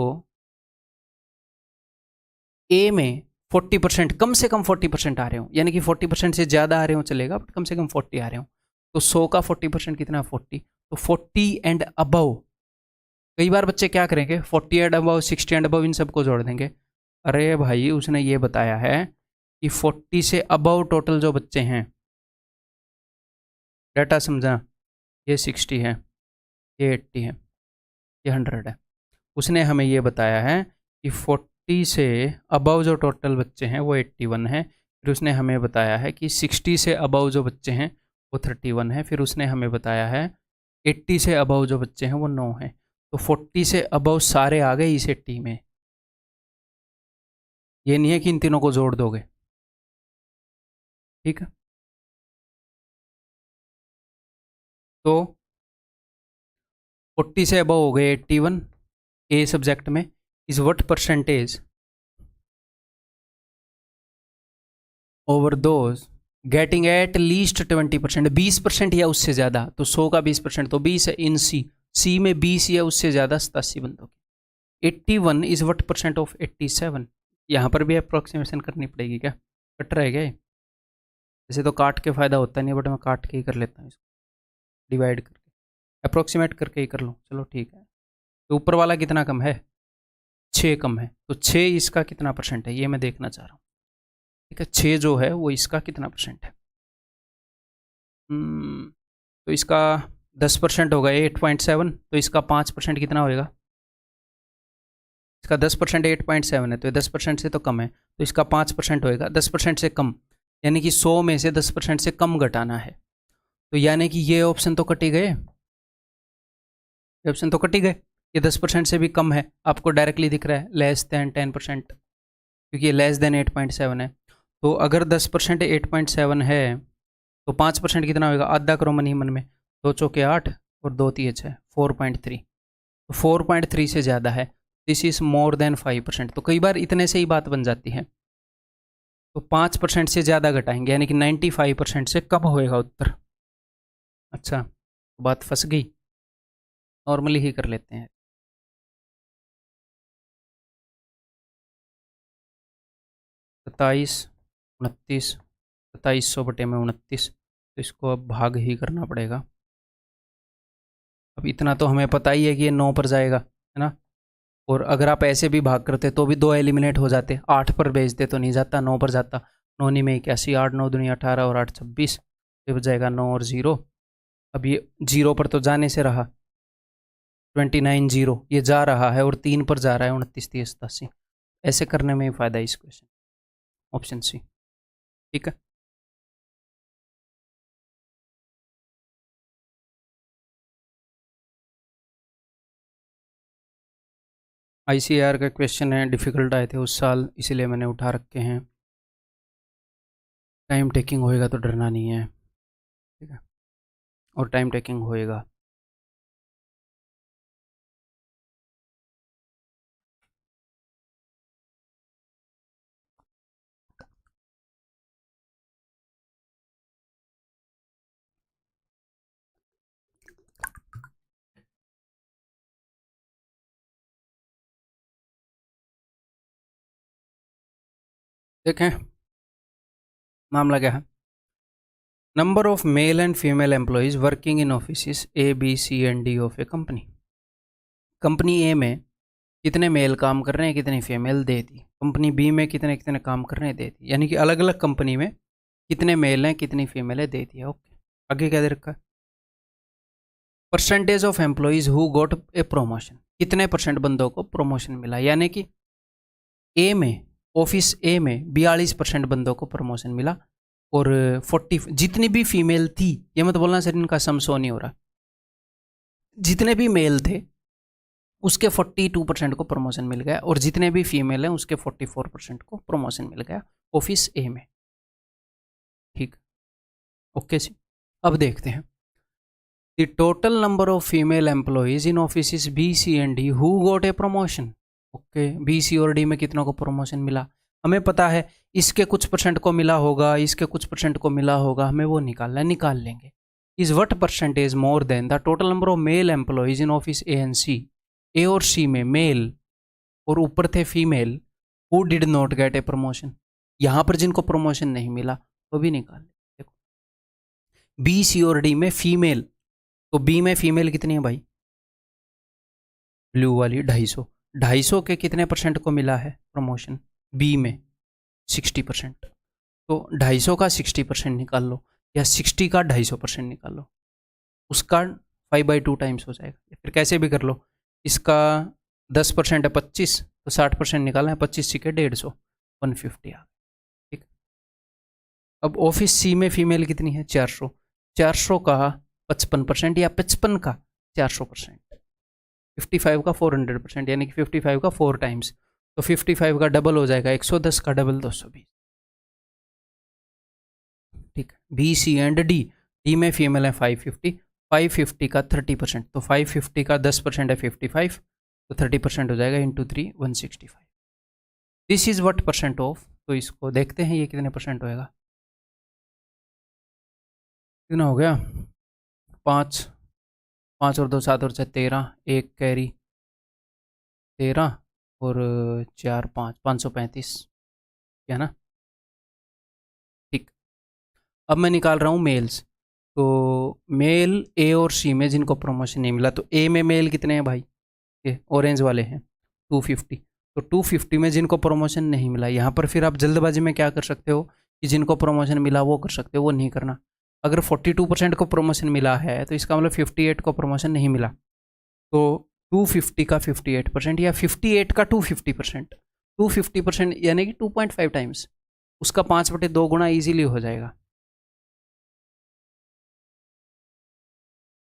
A में 40%, कम से कम 40% आ रहे हो, यानी कि 40% से ज़्यादा आ रहे हो चलेगा, बट कम से कम 40 आ रहे हो। तो 100 का 40% कितना, 40। तो 40 एंड अबव, कई बार बच्चे क्या करेंगे 40 and above, 60 and above in सबको जोड़ देंगे। अरे भाई उसने ये बताया है कि 40 से अबव टोटल जो बच्चे हैं, डाटा समझा, ये 60 है, ये 80 है, ये 100 है। उसने हमें ये बताया है कि 40 से अबव जो टोटल बच्चे हैं वो 81 है। फिर उसने हमें बताया है कि 60 से अबव जो बच्चे हैं वो 31 है। फिर उसने हमें बताया है 80 से अबव जो बच्चे हैं वो 9 हैं। तो 40 से अबव सारे आ गए इस 80 में। ये नहीं है कि इन तीनों को जोड़ दोगे, ठीक है। तो 40 से अबव हो गए 81 ए सब्जेक्ट में, is what percentage over those getting at least 20%, 20% या उससे ज़्यादा। तो 100 का 20% तो 20 है इन सी में 20 या उससे ज़्यादा 87 बंदों की। 81 इज व्हाट परसेंट ऑफ 87। यहाँ पर भी अप्रोक्सीमेशन करनी पड़ेगी क्या, कट रहा है क्या? वैसे तो काट के फ़ायदा होता नहीं है, बट मैं काट के ही कर लेता हूँ इसको, डिवाइड करके, अप्रोक्सीमेट करके ही कर लूँ। चलो ठीक है। तो ऊपर वाला कितना कम है, 6 कम है, तो 6 इसका कितना परसेंट है ये मैं देखना चाह रहा हूँ, ठीक है। 6 जो है वो इसका कितना परसेंट है, तो इसका 10% होगा 8.7, तो इसका 5% कितना होएगा, इसका 10% 8.7 है, तो 10% से तो कम है, तो इसका 5% होएगा, 10% से कम, यानी कि 100 में से 10% से कम घटाना है। तो यानी कि ये ऑप्शन तो कट ही गए, ये ऑप्शन तो कट ही गए। ये 10% से भी कम है, आपको डायरेक्टली दिख रहा है, लेस देन 10%, क्योंकि ये लेस देन 8.7 है। तो अगर 10% 8.7 है तो 5% कितना होगा, आधा करो मन ही मन में, 2 चौके 8 और 2 तिये 6, 4.3। तो 4.3 से ज़्यादा है, दिस इज़ मोर देन 5%। तो कई बार इतने से ही बात बन जाती है। तो 5% से ज़्यादा घटाएंगे, यानी कि 95% से कम होएगा उत्तर। अच्छा, बात फंस गई, नॉर्मली ही कर लेते हैं। 27, 29, 2700/29, तो इसको अब भाग ही करना पड़ेगा। अब इतना तो हमें पता ही है कि ये 9 पर जाएगा, है ना। और अगर आप ऐसे भी भाग करते तो भी 2 एलिमिनेट हो जाते, 8 पर भेजते तो नहीं जाता, 9 पर जाता। 9 में 81, 8 9 दूनी 18 और 8 26, ये बच 9 और 0। अब ये 0 पर तो जाने से रहा, 29 0 ये जा रहा है और 3 पर जा रहा है, 29 30 87। ऐसे करने में ही फ़ायदा है इस क्वेश्चन, ऑप्शन सी, ठीक है। ICAR का क्वेश्चन है, डिफ़िकल्ट आए थे उस साल, इसीलिए मैंने उठा रखे हैं। टाइम टेकिंग होएगा तो डरना नहीं है, ठीक है, और टाइम टेकिंग होएगा। देखें मामला क्या है। Number of male and female employees working in office A B C and D of a company. Company A में कितने मेल काम कर रहे हैं, कितनी फीमेल दे दी। कंपनी बी में कितने कितने काम कर रहे हैं, दे दी। यानी कि अलग अलग कंपनी में कितने मेल हैं, कितनी फीमेल है, दे दिया। ओके, आगे क्या दे रखा है, percentage of employees who got a promotion, कितने परसेंट बंदों को प्रमोशन मिला। यानी कि ए में, ऑफिस ए में 42% बंदों को प्रमोशन मिला और 40 जितनी भी फीमेल थी, ये मत बोलना सर इनका सम शो नहीं हो रहा, जितने भी मेल थे उसके 42% को प्रमोशन मिल गया और जितने भी फीमेल हैं उसके 44% को प्रमोशन मिल गया ऑफिस ए में, ठीक। ओके जी, अब देखते हैं the total number of female employees in office B C and D who got a promotion. Okay, B C और डी में कितनों को प्रमोशन मिला, हमें पता है इसके कुछ परसेंट को मिला होगा, इसके कुछ परसेंट को मिला होगा, हमें वो निकालना है, निकाल लेंगे। Is what percentage more than the total number of male employees in office A and C. A और सी में मेल और ऊपर थे female who did not get a promotion, यहां पर जिनको प्रमोशन नहीं मिला वो भी निकाल ले। देखो बी सी और डी में फीमेल, तो बी में फीमेल कितनी है भाई, ब्लू वाली 250, 250 के कितने परसेंट को मिला है प्रमोशन, बी में 60%। तो 250 का 60% निकाल लो या 60 का 250% निकाल लो, उसका 5/2 टाइम्स हो जाएगा। या फिर कैसे भी कर लो, इसका 10% है 25, तो 60% निकालना है, 25 के 150, 150 आ, ठीक। अब ऑफिस सी में फीमेल कितनी है, 400, 400 का 55% या 55 का 400%, 55 का 400%, यानी कि 55 का 4 टाइम्स, तो 55 का डबल हो जाएगा 110 का डबल 220, ठीक। B C and D, D में फीमेल है 550, 550 का 30%, तो 550 का 10% है 55, तो 30% हो जाएगा into 3 165। This is what percent of, तो इसको देखते हैं ये कितने परसेंट होएगा, कितना हो गया, 5 5 और 2 7 और 6 13, एक कैरी 13 और 4 5 535, है ना, ठीक। अब मैं निकाल रहा हूँ मेल्स, तो मेल ए और सी में जिनको प्रमोशन नहीं मिला, तो ए में मेल कितने हैं भाई, ये ऑरेंज वाले हैं 250, तो 250 में जिनको प्रमोशन नहीं मिला, यहाँ पर फिर आप जल्दबाजी में क्या कर सकते हो कि जिनको प्रमोशन मिला वो कर सकते हो, वो नहीं करना। अगर 42% को प्रमोशन मिला है तो इसका मतलब 58 को प्रमोशन नहीं मिला, तो 250 का 58% या 58 का 250%, 250% यानी कि 2.5 टाइम्स, उसका 5/2 गुना ईजिली हो जाएगा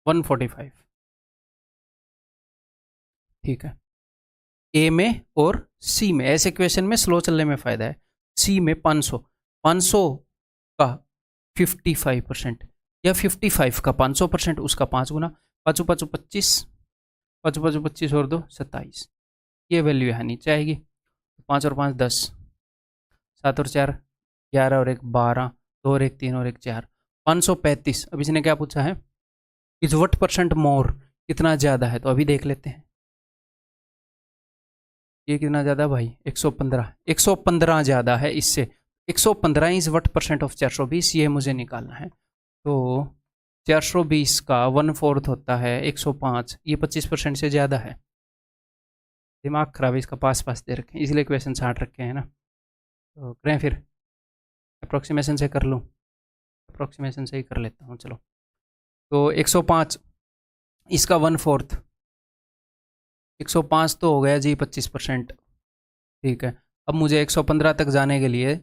145। ठीक है, ए में और सी में, ऐसे क्वेश्चन में स्लो चलने में फ़ायदा है। सी में 500 का 55% या 55 का 500%, उसका 5 गुना, 5 5 25, 5 5 25 और 2 27, ये वैल्यू यहाँ नीचे आएगी। 5 और 5 10, 7 और 4 11 और 1 12, 2 और 1 3 और 1 4, 535। अब इसने क्या पूछा है, इज वट परसेंट मोर, कितना ज़्यादा है, तो अभी देख लेते हैं। ये कितना ज़्यादा भाई, 115, 115 ज़्यादा है इससे। 115 इज वट परसेंट ऑफ 420, ये मुझे निकालना है। तो 420 का 1/4 होता है 105, ये 25% से ज़्यादा है। दिमाग खराब है इसका, पास पास दे रखे हैं इसलिए क्वेश्चन छांट रखे हैं ना। तो करें फिर, अप्रोक्सीमेशन से कर लूँ, अप्रोक्सीमेशन से ही कर लेता हूँ चलो। तो 105, इसका 1/4, 105 तो हो गया जी 25%। ठीक है, अब मुझे 115 तक जाने के लिए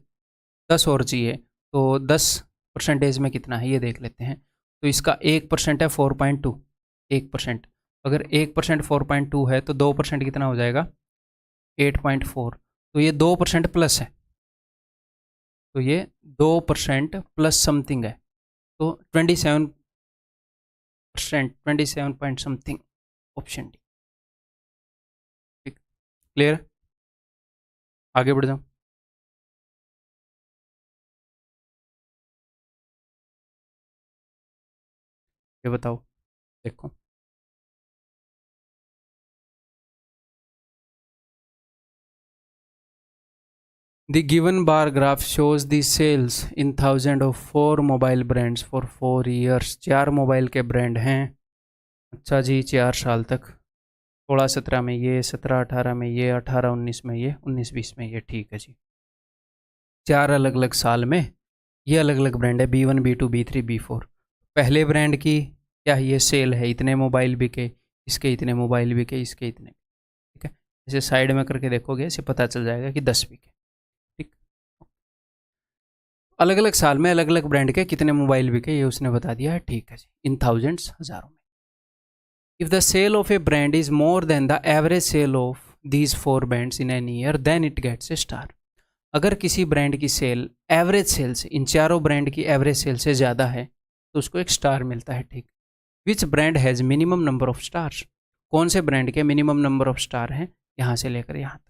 10 और चाहिए, तो 10% में कितना है ये देख लेते हैं। तो इसका 1% है 4.2, 1%, अगर 1% 4.2 है तो 2% कितना हो जाएगा 8.4, तो ये 2% प्लस है, तो ये 2% प्लस समथिंग है, तो 27%, 27 पॉइंट समथिंग, ऑप्शन डी। ठीक, क्लियर, आगे बढ़ जाओ। ये बताओ, देखो The given bar graph shows the sales in thousand of 4 mobile brands for 4 years। 4 mobile के ब्रांड हैं, अच्छा जी, 4 साल तक, 16-17 में ये, 17-18 में ये, 18-19 में ये, 19-20 में ये। ठीक है जी, 4 अलग अलग साल में ये अलग अलग ब्रांड है, B1 B2 B3 B4। पहले ब्रांड की क्या ये सेल है, इतने मोबाइल बिके, इसके इतने मोबाइल बिके, इसके इतने। ठीक है, इसे साइड में करके देखोगे इसे पता चल जाएगा कि 10 बिके। ठीक, अलग अलग साल में अलग अलग ब्रांड के कितने मोबाइल बिके ये उसने बता दिया है। ठीक है जी, इन थाउजेंड्स, हज़ारों में। If the sale of a brand is more than the average sale of these 4 brands in an year then it gets a star. अगर किसी ब्रांड की सेल एवरेज सेल से, इन चारों ब्रांड की एवरेज सेल से ज़्यादा है तो उसको एक स्टार मिलता है। ठीक, which brand has minimum number of stars, कौन से ब्रांड के मिनिमम नंबर ऑफ स्टार हैं यहाँ से लेकर यहाँ तक,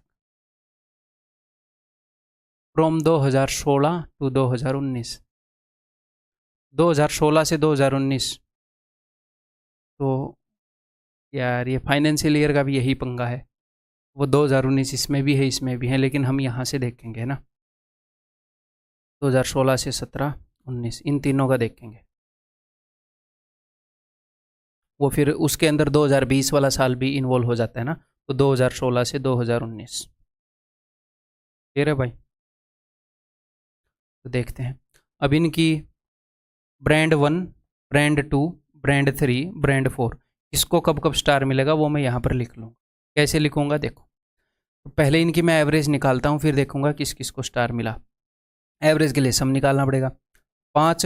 फ्रॉम 2016 टू 2019, 2016 से 2019। तो यार ये फाइनेंशियल ईयर का भी यही पंगा है, वो 2019 इसमें भी है इसमें भी है, लेकिन हम यहाँ से देखेंगे ना, 2016 से 17 19 इन तीनों का देखेंगे। वो फिर उसके अंदर 2020 वाला साल भी इन्वॉल्व हो जाता है ना, तो 2016 से 2019। क्लियर है भाई, तो देखते हैं अब इनकी ब्रांड 1, ब्रांड 2, ब्रांड 3, ब्रांड 4, इसको कब कब स्टार मिलेगा वो मैं यहाँ पर लिख लूँगा। कैसे लिखूँगा देखो, तो पहले इनकी मैं एवरेज निकालता हूँ, फिर देखूँगा किस किस को स्टार मिला। एवरेज के लिए सम निकालना पड़ेगा, 5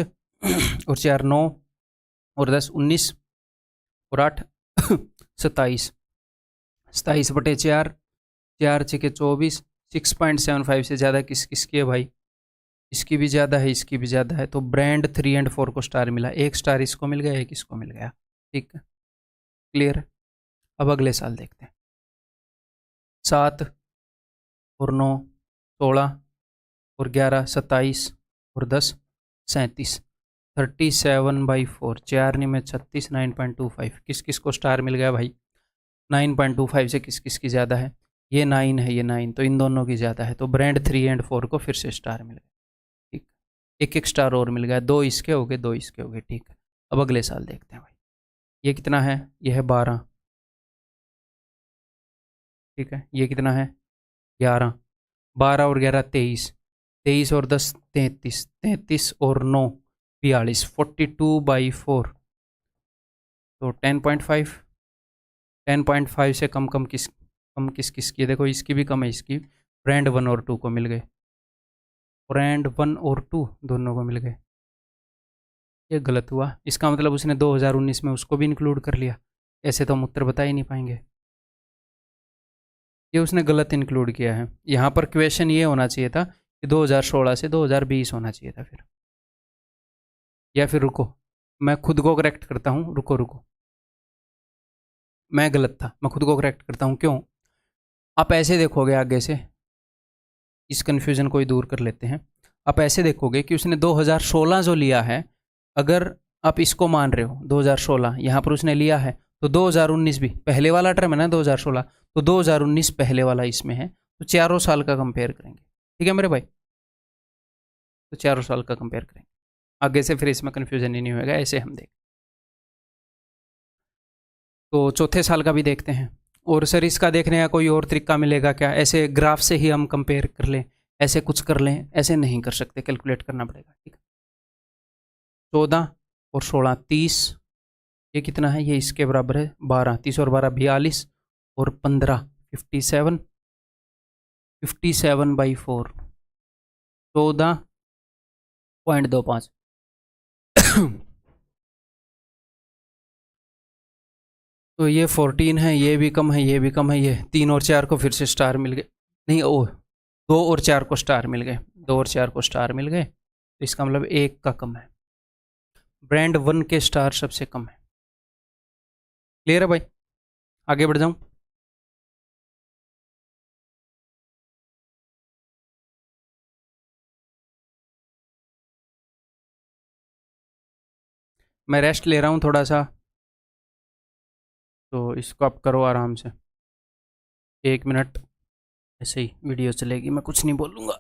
और 4 9 और 10 19 और 8 27, 27/4, 4 6 24, 6.75 से ज़्यादा किस किसकी है भाई, इसकी भी ज़्यादा है, इसकी भी ज़्यादा है, तो ब्रांड 3 और 4 को स्टार मिला, एक स्टार इसको मिल गया, एक इसको मिल गया। ठीक है, क्लियर। अब अगले साल देखते हैं, 7 और 9 16 और 11 27 और 10 37, 37/4, 4 नहीं में 36, 9.25, किस किस को स्टार मिल गया भाई, 9.25 से किस किस की ज़्यादा है, ये 9 है, ये 9, तो इन दोनों की ज़्यादा है, तो ब्रांड 3 और 4 को फिर से स्टार मिल गया। ठीक, एक एक स्टार और मिल गया, 2 इसके हो गए, 2 इसके हो गए। ठीक है, अब अगले साल देखते हैं भाई, ये कितना है, ये है 12। ठीक है, ये कितना है 11, 12 और 11 23, 23 और 10 33, 33 और 9 42, 42/4, तो 10.5, 10.5 से कम किस किस की है, देखो इसकी भी कम है, इसकी ब्रांड 1 और 2 को मिल गए, ब्रांड 1 और 2 दोनों को मिल गए। ये गलत हुआ, इसका मतलब उसने 2019 में उसको भी इंक्लूड कर लिया। ऐसे तो हम उत्तर बता ही नहीं पाएंगे। ये उसने गलत इंक्लूड किया है। यहाँ पर क्वेश्चन ये होना चाहिए था कि 2016 से 2020 होना चाहिए था फिर। या फिर रुको, मैं खुद को करेक्ट करता हूँ। रुको रुको, मैं गलत था, मैं खुद को करेक्ट करता हूँ। क्यों? आप ऐसे देखोगे आगे से, इस कन्फ्यूज़न को ही दूर कर लेते हैं। आप ऐसे देखोगे कि उसने 2016 जो लिया है, अगर आप इसको मान रहे हो 2016 यहाँ पर उसने लिया है, तो 2019 भी पहले वाला टर्म है ना 2016, तो 2019 पहले वाला इसमें है, तो चारों साल का कंपेयर करेंगे। ठीक है मेरे भाई, तो चारों साल का कंपेयर करेंगे। आगे से फिर इसमें कन्फ्यूजन ही नहीं होगा, ऐसे हम देख। तो चौथे साल का भी देखते हैं। और सर इसका देखने का कोई और तरीका मिलेगा क्या? ऐसे ग्राफ से ही हम कंपेयर कर लें, ऐसे कुछ कर लें? ऐसे नहीं कर सकते, कैलकुलेट करना पड़ेगा। ठीक है, 14 और 16 30, ये कितना है? ये इसके बराबर है 12, 30 और 12 42, और 15 57, 57/4 14.25। तो ये 14 है, ये भी कम है, ये भी कम है। ये 3 और 4 को फिर से स्टार मिल गए, नहीं ओ 2 और 4 को स्टार मिल गए, 2 और 4 को स्टार मिल गए, तो इसका मतलब 1 का कम है। ब्रांड 1 के स्टार सबसे कम है। क्लियर है भाई? आगे बढ़ जाऊं? मैं रेस्ट ले रहा हूं थोड़ा सा, तो इसको आप करो आराम से। 1 मिनट ऐसे ही वीडियो चलेगी, मैं कुछ नहीं बोलूँगा।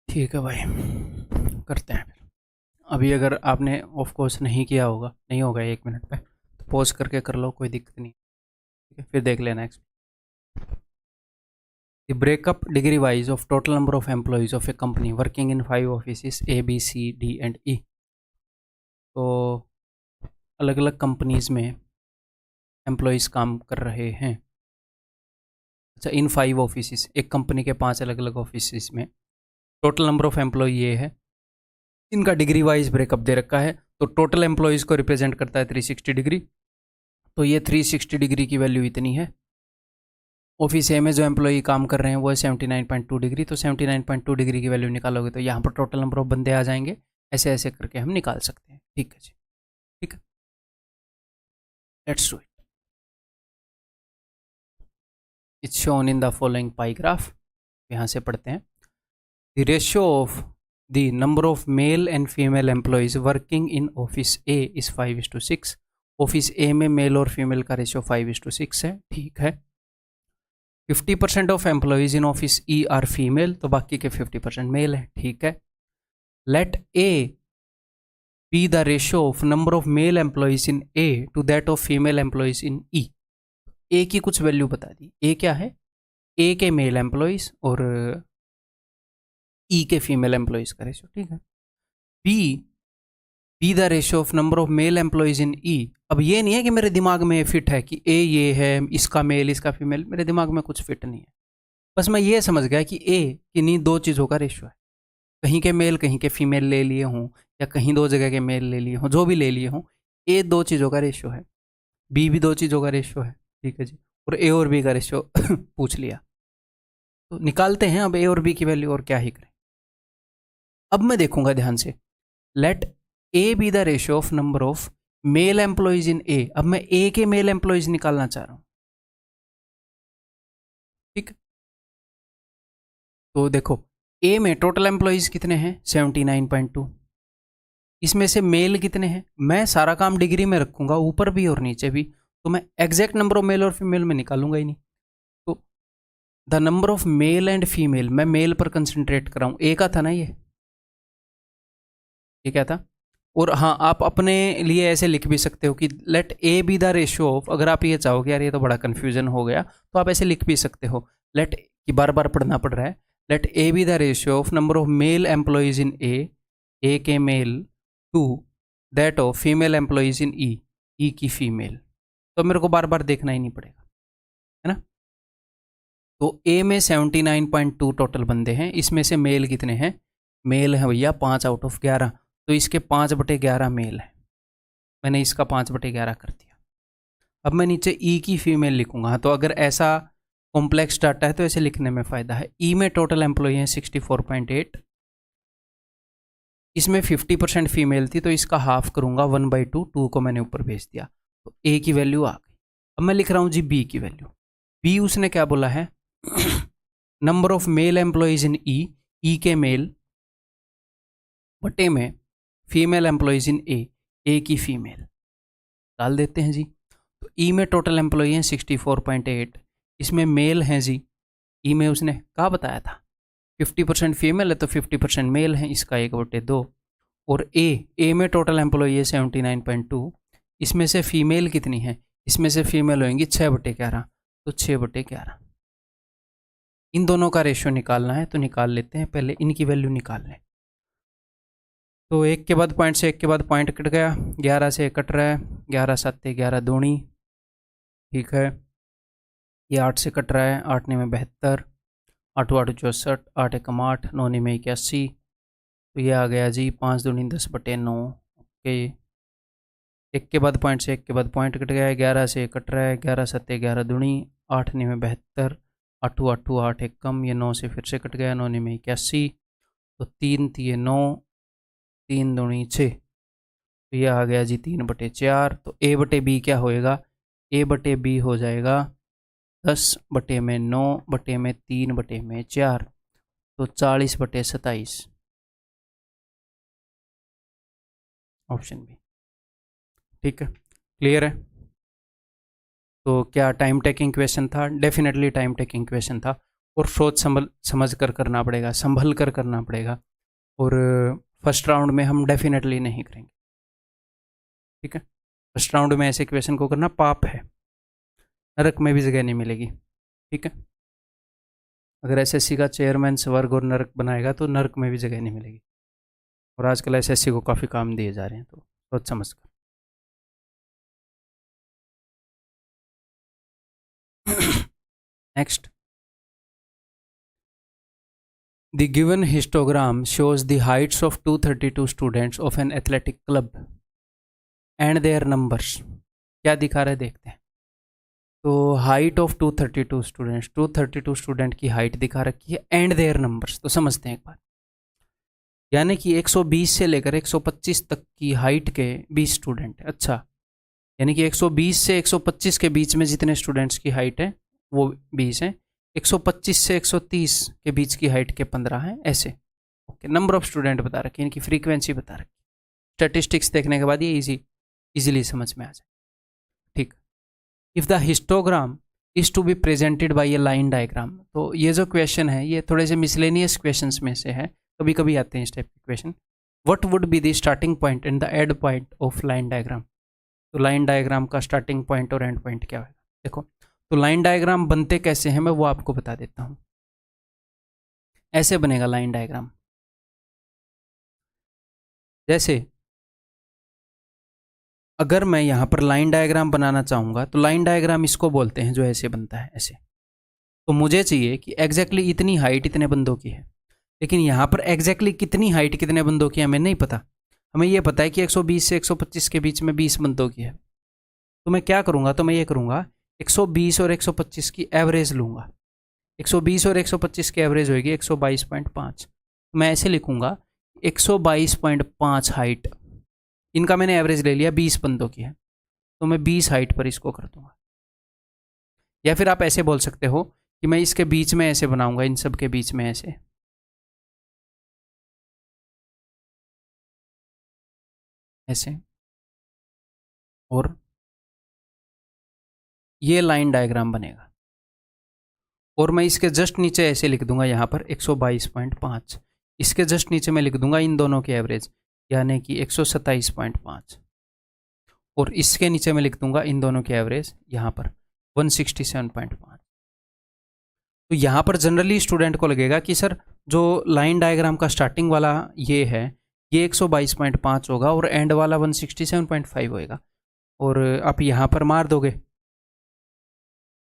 ठीक है भाई, करते हैं फिर। अभी अगर आपने ऑफ कोर्स नहीं किया होगा, नहीं होगा 1 मिनट पे, तो पॉज करके कर लो, कोई दिक्कत नहीं। ठीक है, फिर देख लेना next. The breakup degree wise of total number of employees of a company working in 5 offices A, B, C, D and E। तो अलग अलग कंपनीज में एम्प्लॉयज़ काम कर रहे हैं। अच्छा, इन 5 ऑफिसेस, एक कंपनी के 5 अलग अलग ऑफिसेस में टोटल नंबर ऑफ एम्प्लॉय ये है। इनका डिग्री वाइज ब्रेकअप दे रखा है। तो टोटल एम्प्लॉयज़ को रिप्रेजेंट करता है 360 डिग्री। तो ये 360 डिग्री की वैल्यू इतनी है। ऑफिस ए में जो एम्प्लॉई काम कर रहे हैं वो है 79.2 डिग्री। तो 79.2 डिग्री की वैल्यू निकालोगे तो यहाँ पर टोटल नंबर ऑफ बंदे आ जाएंगे। ऐसे ऐसे करके हम निकाल सकते हैं। ठीक है जी, ठीक है, let's do it. It's shown in the following pie graph. यहाँ से पढ़ते हैं। The ratio of the number of male and female employees working in office A is 5:6। Office A में मेल और फीमेल का रेशियो 5:6 है। ठीक है। 50% of employees in office E are female, तो बाकी के 50% मेल है। ठीक है। Let A be the ratio of number of male employees in A to that of female employees in E. A की कुछ वैल्यू बता दी। ए क्या है? ए के मेल एम्प्लॉयज़ और ई के फीमेल एम्प्लॉयज़ का रेशियो। ठीक है। B the ratio of number of male employees in E. अब ये नहीं है कि मेरे दिमाग में फिट है कि ए ये है, इसका मेल इसका फीमेल, मेरे दिमाग में कुछ फिट नहीं है। बस मैं ये समझ गया कि ए किन्हीं 2 चीज़ों का रेशियो है। कहीं के मेल कहीं के फीमेल ले लिए हों, या कहीं 2 जगह के मेल ले लिए हों, जो भी ले लिए हों, ए 2 चीज़ों का रेशियो है, बी भी 2 चीज़ों का रेशियो है, ठीक है जी, और ए और बी का रेशियो पूछ लिया। तो निकालते हैं अब ए और बी की वैल्यू, और क्या ही करें। अब मैं देखूंगा ध्यान से, let A be the ratio of number of male employees in A. अब मैं ए के मेल एम्प्लॉइज निकालना चाह रहा हूं, ठीक। तो देखो ए में टोटल एम्प्लॉइज कितने हैं 79.2, इसमें से मेल कितने हैं, मैं सारा काम डिग्री में रखूंगा ऊपर भी और नीचे भी, तो मैं एग्जैक्ट नंबर ऑफ मेल और फीमेल में निकालूंगा ही नहीं। तो the number of male and female, मैं मेल पर कंसंट्रेट कर रहा हूं, ए का था ना ये क्या था। और हाँ, आप अपने लिए ऐसे लिख भी सकते हो कि let A be the ratio of, अगर आप ये चाहो कि यार ये तो बड़ा कन्फ्यूजन हो गया, तो आप ऐसे लिख भी सकते हो, लेट, कि बार बार पढ़ना पड़ रहा है, let A be the ratio of number of male employees in A के male to that of female employees in E की फीमेल। तो मेरे को बार बार देखना ही नहीं पड़ेगा, है ना। तो ए में 79.2 टोटल बंदे हैं, इसमें से मेल कितने हैं, मेल है भैया 5/11, तो इसके 5/11 मेल है, मैंने इसका 5/11 कर दिया। अब मैं नीचे ई की फीमेल लिखूंगा, तो अगर ऐसा कॉम्प्लेक्स डाटा है तो ऐसे लिखने में फ़ायदा है। ई में टोटल एम्प्लॉय हैं 64.8, इसमें 50% फीमेल थी, तो इसका हाफ करूंगा 1/2, 2 को मैंने ऊपर भेज दिया, तो ए की वैल्यू आ गई। अब मैं लिख रहा हूँ जी बी की वैल्यू। बी उसने क्या बोला है, number of male employees in E के मेल बटे में फीमेल एम्प्लॉयज इन ए की फीमेल डाल देते हैं जी। तो ई में टोटल एम्प्लॉय हैं 64.8, इसमें मेल हैं जी, ई में उसने कहा बताया था 50% फीमेल है तो 50% मेल है, इसका 1/2। और ए में टोटल एम्प्लॉय है 79.2, इसमें से फीमेल कितनी है, इसमें से फीमेल होंगी 6/11, तो 6/11। इन दोनों का रेशियो निकालना है, तो निकाल लेते हैं, पहले इनकी वैल्यू निकाल लें। तो एक के बाद पॉइंट से एक के बाद पॉइंट कट गया, 11 से कट रहा है, 11 7 11 दूनी, ठीक है। ये 8 से कट रहा है, 8 9 72, 8 8 64, 8 1 8, 9 9 81, तो ये आ गया जी 5 दूनी 10/9। ओके, एक के बाद पॉइंट से एक के बाद पॉइंट कट गया है, 11 से कट रहा है, 11 7 11 दूनी, 8 9 72, 8 8 8 1 कम, ये 9 से फिर से कट गया, 9 9 81, तो 3 3 9, 3 दूनी 6, तो ये आ गया जी 3/4। तो ए बटे बी क्या होएगा, ए बटे बी हो जाएगा 10/9 बटे में 3/4, तो 40/27, ऑप्शन बी, ठीक है। क्लियर है। तो क्या टाइम टेकिंग क्वेश्चन था, डेफिनेटली टाइम टेकिंग क्वेश्चन था, और सोच समझ कर करना पड़ेगा, संभल कर करना पड़ेगा, और फर्स्ट राउंड में हम डेफिनेटली नहीं करेंगे, ठीक है। फर्स्ट राउंड में ऐसे क्वेश्चन को करना पाप है, नरक में भी जगह नहीं मिलेगी, ठीक है। अगर एसएससी का चेयरमैन स्वर्ग और नरक बनाएगा तो नरक में भी जगह नहीं मिलेगी, और आजकल एसएससी को काफ़ी काम दिए जा रहे हैं, तो सोच समझ कर। Next, the given histogram shows the heights of 232 students of an athletic club and their numbers। क्या दिखा रहा है देखते हैं। तो हाइट ऑफ 232 स्टूडेंट्स, 232 स्टूडेंट की हाइट दिखा रखी है, एंड देयर नंबर्स। तो समझते हैं एक बार, यानी कि 120 से लेकर 125 तक की हाइट के 20 स्टूडेंट है। अच्छा, यानी कि 120 से 125 के बीच में जितने स्टूडेंट्स की हाइट है वो 20 हैं, 125 से 130 के बीच की हाइट के 15 हैं, ऐसे। ओके, नंबर ऑफ स्टूडेंट बता रखी है, इनकी फ्रीक्वेंसी बता रखी है। स्टैटिस्टिक्स देखने के बाद ये इजीली समझ में आ जाए, ठीक। If the histogram is to be presented by a line diagram. तो ये जो क्वेश्चन है ये थोड़े से मिसलेनियस क्वेश्चंस में से है, कभी कभी आते हैं इस टाइप के question. What would be the starting point and the end point of line diagram. तो लाइन डायग्राम का स्टार्टिंग पॉइंट और एंड पॉइंट क्या होगा, देखो। तो लाइन डायग्राम बनते कैसे हैं मैं वो आपको बता देता हूँ। ऐसे बनेगा लाइन डायग्राम, जैसे अगर मैं यहाँ पर लाइन डायग्राम बनाना चाहूँगा तो लाइन डायग्राम इसको बोलते हैं जो ऐसे बनता है, ऐसे। तो मुझे चाहिए कि एग्जैक्टली इतनी हाइट इतने बंदों की है, लेकिन यहाँ पर एग्जैक्टली कितनी हाइट कितने बंदों की है हमें नहीं पता। हमें ये पता है कि 120 से 125 के बीच में 20 बंदों की है। तो मैं क्या करूँगा, तो मैं ये करूँगा 120 और 125 की एवरेज लूँगा। 120 और 125 की एवरेज होगी 122.5। मैं ऐसे लिखूँगा 122.5 हाइट, इनका मैंने एवरेज ले लिया, 20 बंदों की है, तो मैं 20 हाइट पर इसको कर दूंगा। या फिर आप ऐसे बोल सकते हो कि मैं इसके बीच में ऐसे बनाऊंगा, इन सब के बीच में ऐसे, ऐसे, और ये लाइन डायग्राम बनेगा। और मैं इसके जस्ट नीचे ऐसे लिख दूंगा यहाँ पर 122.5, इसके जस्ट नीचे मैं लिख दूंगा इन दोनों की एवरेज, यानी कि 127.5, और इसके नीचे मैं लिख दूंगा इन दोनों की एवरेज यहाँ पर 167.5। तो यहाँ पर जनरली स्टूडेंट को लगेगा कि सर जो लाइन डायग्राम का स्टार्टिंग वाला ये है, ये 122.5 होगा और एंड वाला 167.5 होएगा, और आप यहाँ पर मार दोगे,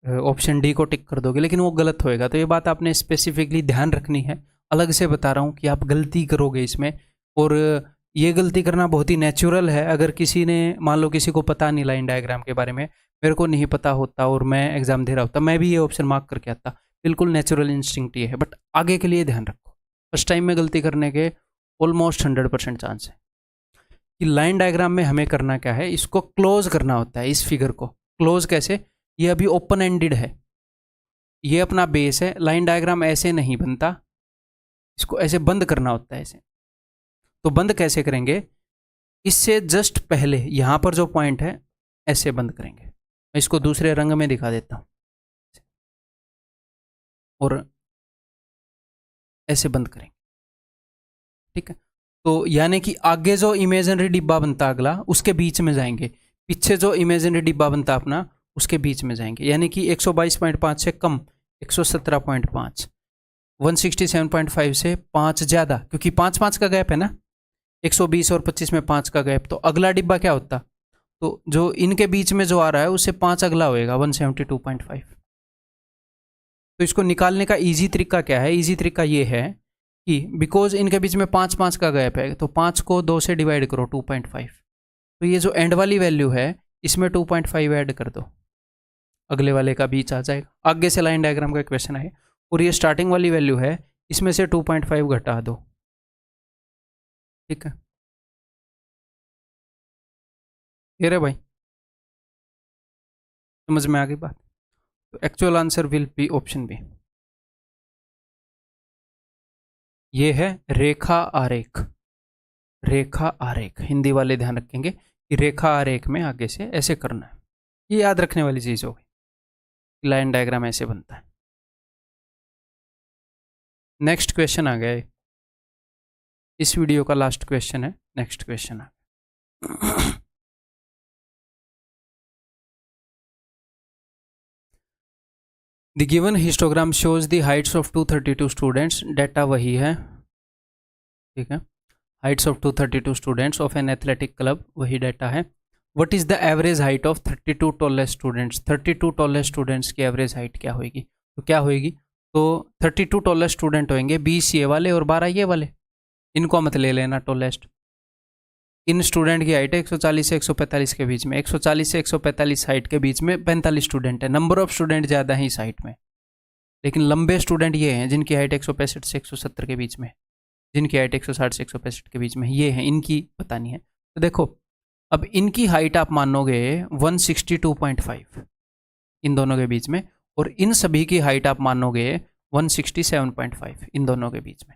ऑप्शन डी को टिक कर दोगे, लेकिन वो गलत होएगा। तो ये बात आपने स्पेसिफिकली ध्यान रखनी है, अलग से बता रहा हूँ कि आप गलती करोगे इसमें, और ये गलती करना बहुत ही नेचुरल है। अगर किसी ने, मान लो किसी को पता नहीं लाइन डायग्राम के बारे में, मेरे को नहीं पता होता और मैं एग्जाम दे रहा होता, मैं भी ये ऑप्शन मार्क करके आता, बिल्कुल नेचुरल इंस्टिंक्ट ये है। बट आगे के लिए ध्यान रखो, फर्स्ट टाइम में गलती करने के ऑलमोस्ट 100% चांस है। कि लाइन डायग्राम में हमें करना क्या है, इसको क्लोज करना होता है। इस फिगर को क्लोज कैसे, ये अभी ओपन एंडेड है, ये अपना बेस है, लाइन डायग्राम ऐसे नहीं बनता, इसको ऐसे बंद करना होता है ऐसे। तो बंद कैसे करेंगे, इससे जस्ट पहले यहां पर जो पॉइंट है ऐसे बंद करेंगे। मैं इसको दूसरे रंग में दिखा देता हूं, और ऐसे बंद करेंगे, ठीक है। तो यानी कि आगे जो इमेजिनरी डिब्बा बनता अगला, उसके बीच में जाएंगे, पीछे जो इमेजिनरी डिब्बा बनता अपना, उसके बीच में जाएंगे। यानी कि 122.5 से कम 117.5, 167.5 से 5 ज़्यादा, क्योंकि 5-5 का गैप है ना, 120 और 25 में 5 का गैप, तो अगला डिब्बा क्या होता, तो जो इनके बीच में जो आ रहा है उससे 5 अगला होएगा 172.5। तो इसको निकालने का इजी तरीका क्या है, इजी तरीका ये है कि बिकॉज इनके बीच में 5-5 का गैप है, तो 5 को 2 से डिवाइड करो 2.5, तो ये जो एंड वाली वैल्यू है इसमें 2.5 ऐड कर दो, अगले वाले का बीच आ जाएगा। आगे से लाइन डायग्राम का क्वेश्चन है, और ये स्टार्टिंग वाली वैल्यू है, इसमें से 2.5 घटा दो, ठीक है। ये रे भाई, समझ में आ गई बात। तो actual answer will be option B. ये है रेखा आरेख। रेखा आरेख हिंदी वाले ध्यान रखेंगे कि रेखा आरेख में आगे से ऐसे करना है, ये याद रखने वाली चीज होगी, लाइन डायग्राम ऐसे बनता है। नेक्स्ट क्वेश्चन आ गया, इस वीडियो का लास्ट क्वेश्चन है, नेक्स्ट क्वेश्चन आ गया। The given histogram shows the heights of 232 students, data वही है, ठीक है, heights of 232 students of an athletic club, वही डाटा है। What is the average height of 32 tallest students? 32 tallest students की एवरेज हाइट क्या होगी, तो क्या होगी, तो 32 tallest स्टूडेंट होंगे, 20 ये वाले और 12 ये वाले, इनको मत ले लेना टॉलेस्ट। इन स्टूडेंट की हाइट है 140 से 145 के बीच में, 140 से 145 हाइट के बीच में 45 स्टूडेंट है। नंबर ऑफ स्टूडेंट ज़्यादा है इस हाइट में, लेकिन लंबे स्टूडेंट ये हैं जिनकी हाइट 165 से 170 के बीच में, जिनकी हाइट 160 से 165 के बीच में, ये हैं, इनकी बतानी है। तो देखो, अब इनकी हाइट आप मानोगे 162.5 इन दोनों के बीच में, और इन सभी की हाइट आप मानोगे 167.5 इन दोनों के बीच में।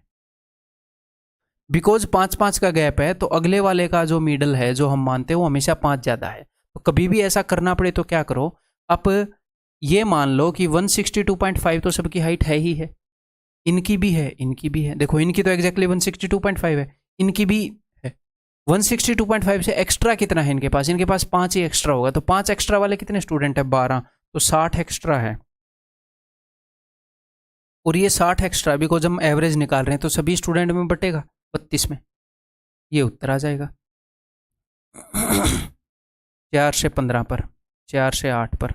बिकॉज 5-5 का गैप है, तो अगले वाले का जो मिडल है जो हम मानते हैं वो हमेशा 5 ज़्यादा है। तो कभी भी ऐसा करना पड़े तो क्या करो, आप ये मान लो कि 162.5 तो सबकी हाइट है ही है, इनकी भी है, इनकी भी है। देखो इनकी तो एग्जैक्टली 162.5 है, इनकी भी है। 162.5 से एक्स्ट्रा कितना है इनके पास, इनके पास 5 ही एक्स्ट्रा होगा, तो 5 एक्स्ट्रा वाले कितने स्टूडेंट है, 12, तो 60 एक्स्ट्रा है। और ये 60 एक्स्ट्रा बिकॉज हम एवरेज निकाल रहे हैं तो सभी स्टूडेंट में बटेगा 32 में, ये उत्तर आ जाएगा। 4 से 15 पर, 4 से 8 पर,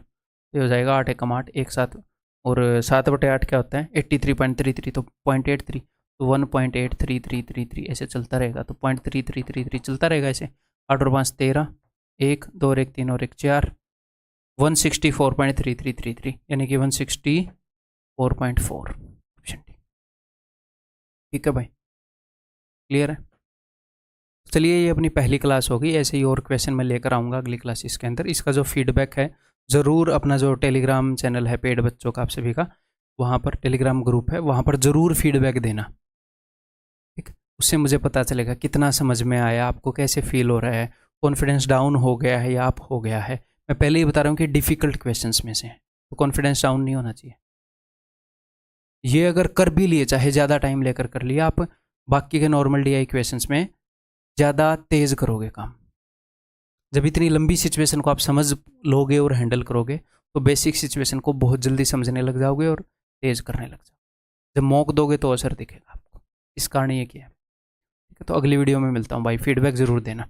ये हो जाएगा 8 एकम 8 एक साथ, और 7/8 क्या होता है 83.33, तो 0.83, तो 1.83333 ऐसे चलता रहेगा, तो 0.3333 चलता रहेगा ऐसे। 8 और 5 13, 1 2 और 1 3 और 1 4, 164.3333 यानी कि 164.4 ऑप्शन डी। ठीक है भाई, क्लियर है। चलिए ये अपनी पहली क्लास होगी, ऐसे ही और क्वेश्चन मैं लेकर आऊँगा अगली क्लासेस के अंदर। इसका जो फीडबैक है ज़रूर अपना जो टेलीग्राम चैनल है पेड बच्चों का आप सभी का, वहाँ पर टेलीग्राम ग्रुप है, वहाँ पर ज़रूर फीडबैक देना। ठीक, उससे मुझे पता चलेगा कितना समझ में आया, आपको कैसे फील हो रहा है, कॉन्फिडेंस डाउन हो गया है या अप हो गया है। मैं पहले ही बता रहा हूँ कि डिफ़िकल्ट क्वेश्चंस में से हैं, तो कॉन्फिडेंस डाउन नहीं होना चाहिए। ये अगर कर भी लिए, चाहे ज़्यादा टाइम लेकर कर लिया, आप बाकी के नॉर्मल DI क्वेश्चंस में ज़्यादा तेज़ करोगे काम। जब इतनी लंबी सिचुएशन को आप समझ लोगे और हैंडल करोगे, तो बेसिक सिचुएशन को बहुत जल्दी समझने लग जाओगे और तेज़ करने लग जाओगे। जब मॉक दोगे तो असर दिखेगा आपको, इस कारण ये किया है। ठीक है, तो अगली वीडियो में मिलता हूँ भाई, फीडबैक ज़रूर देना।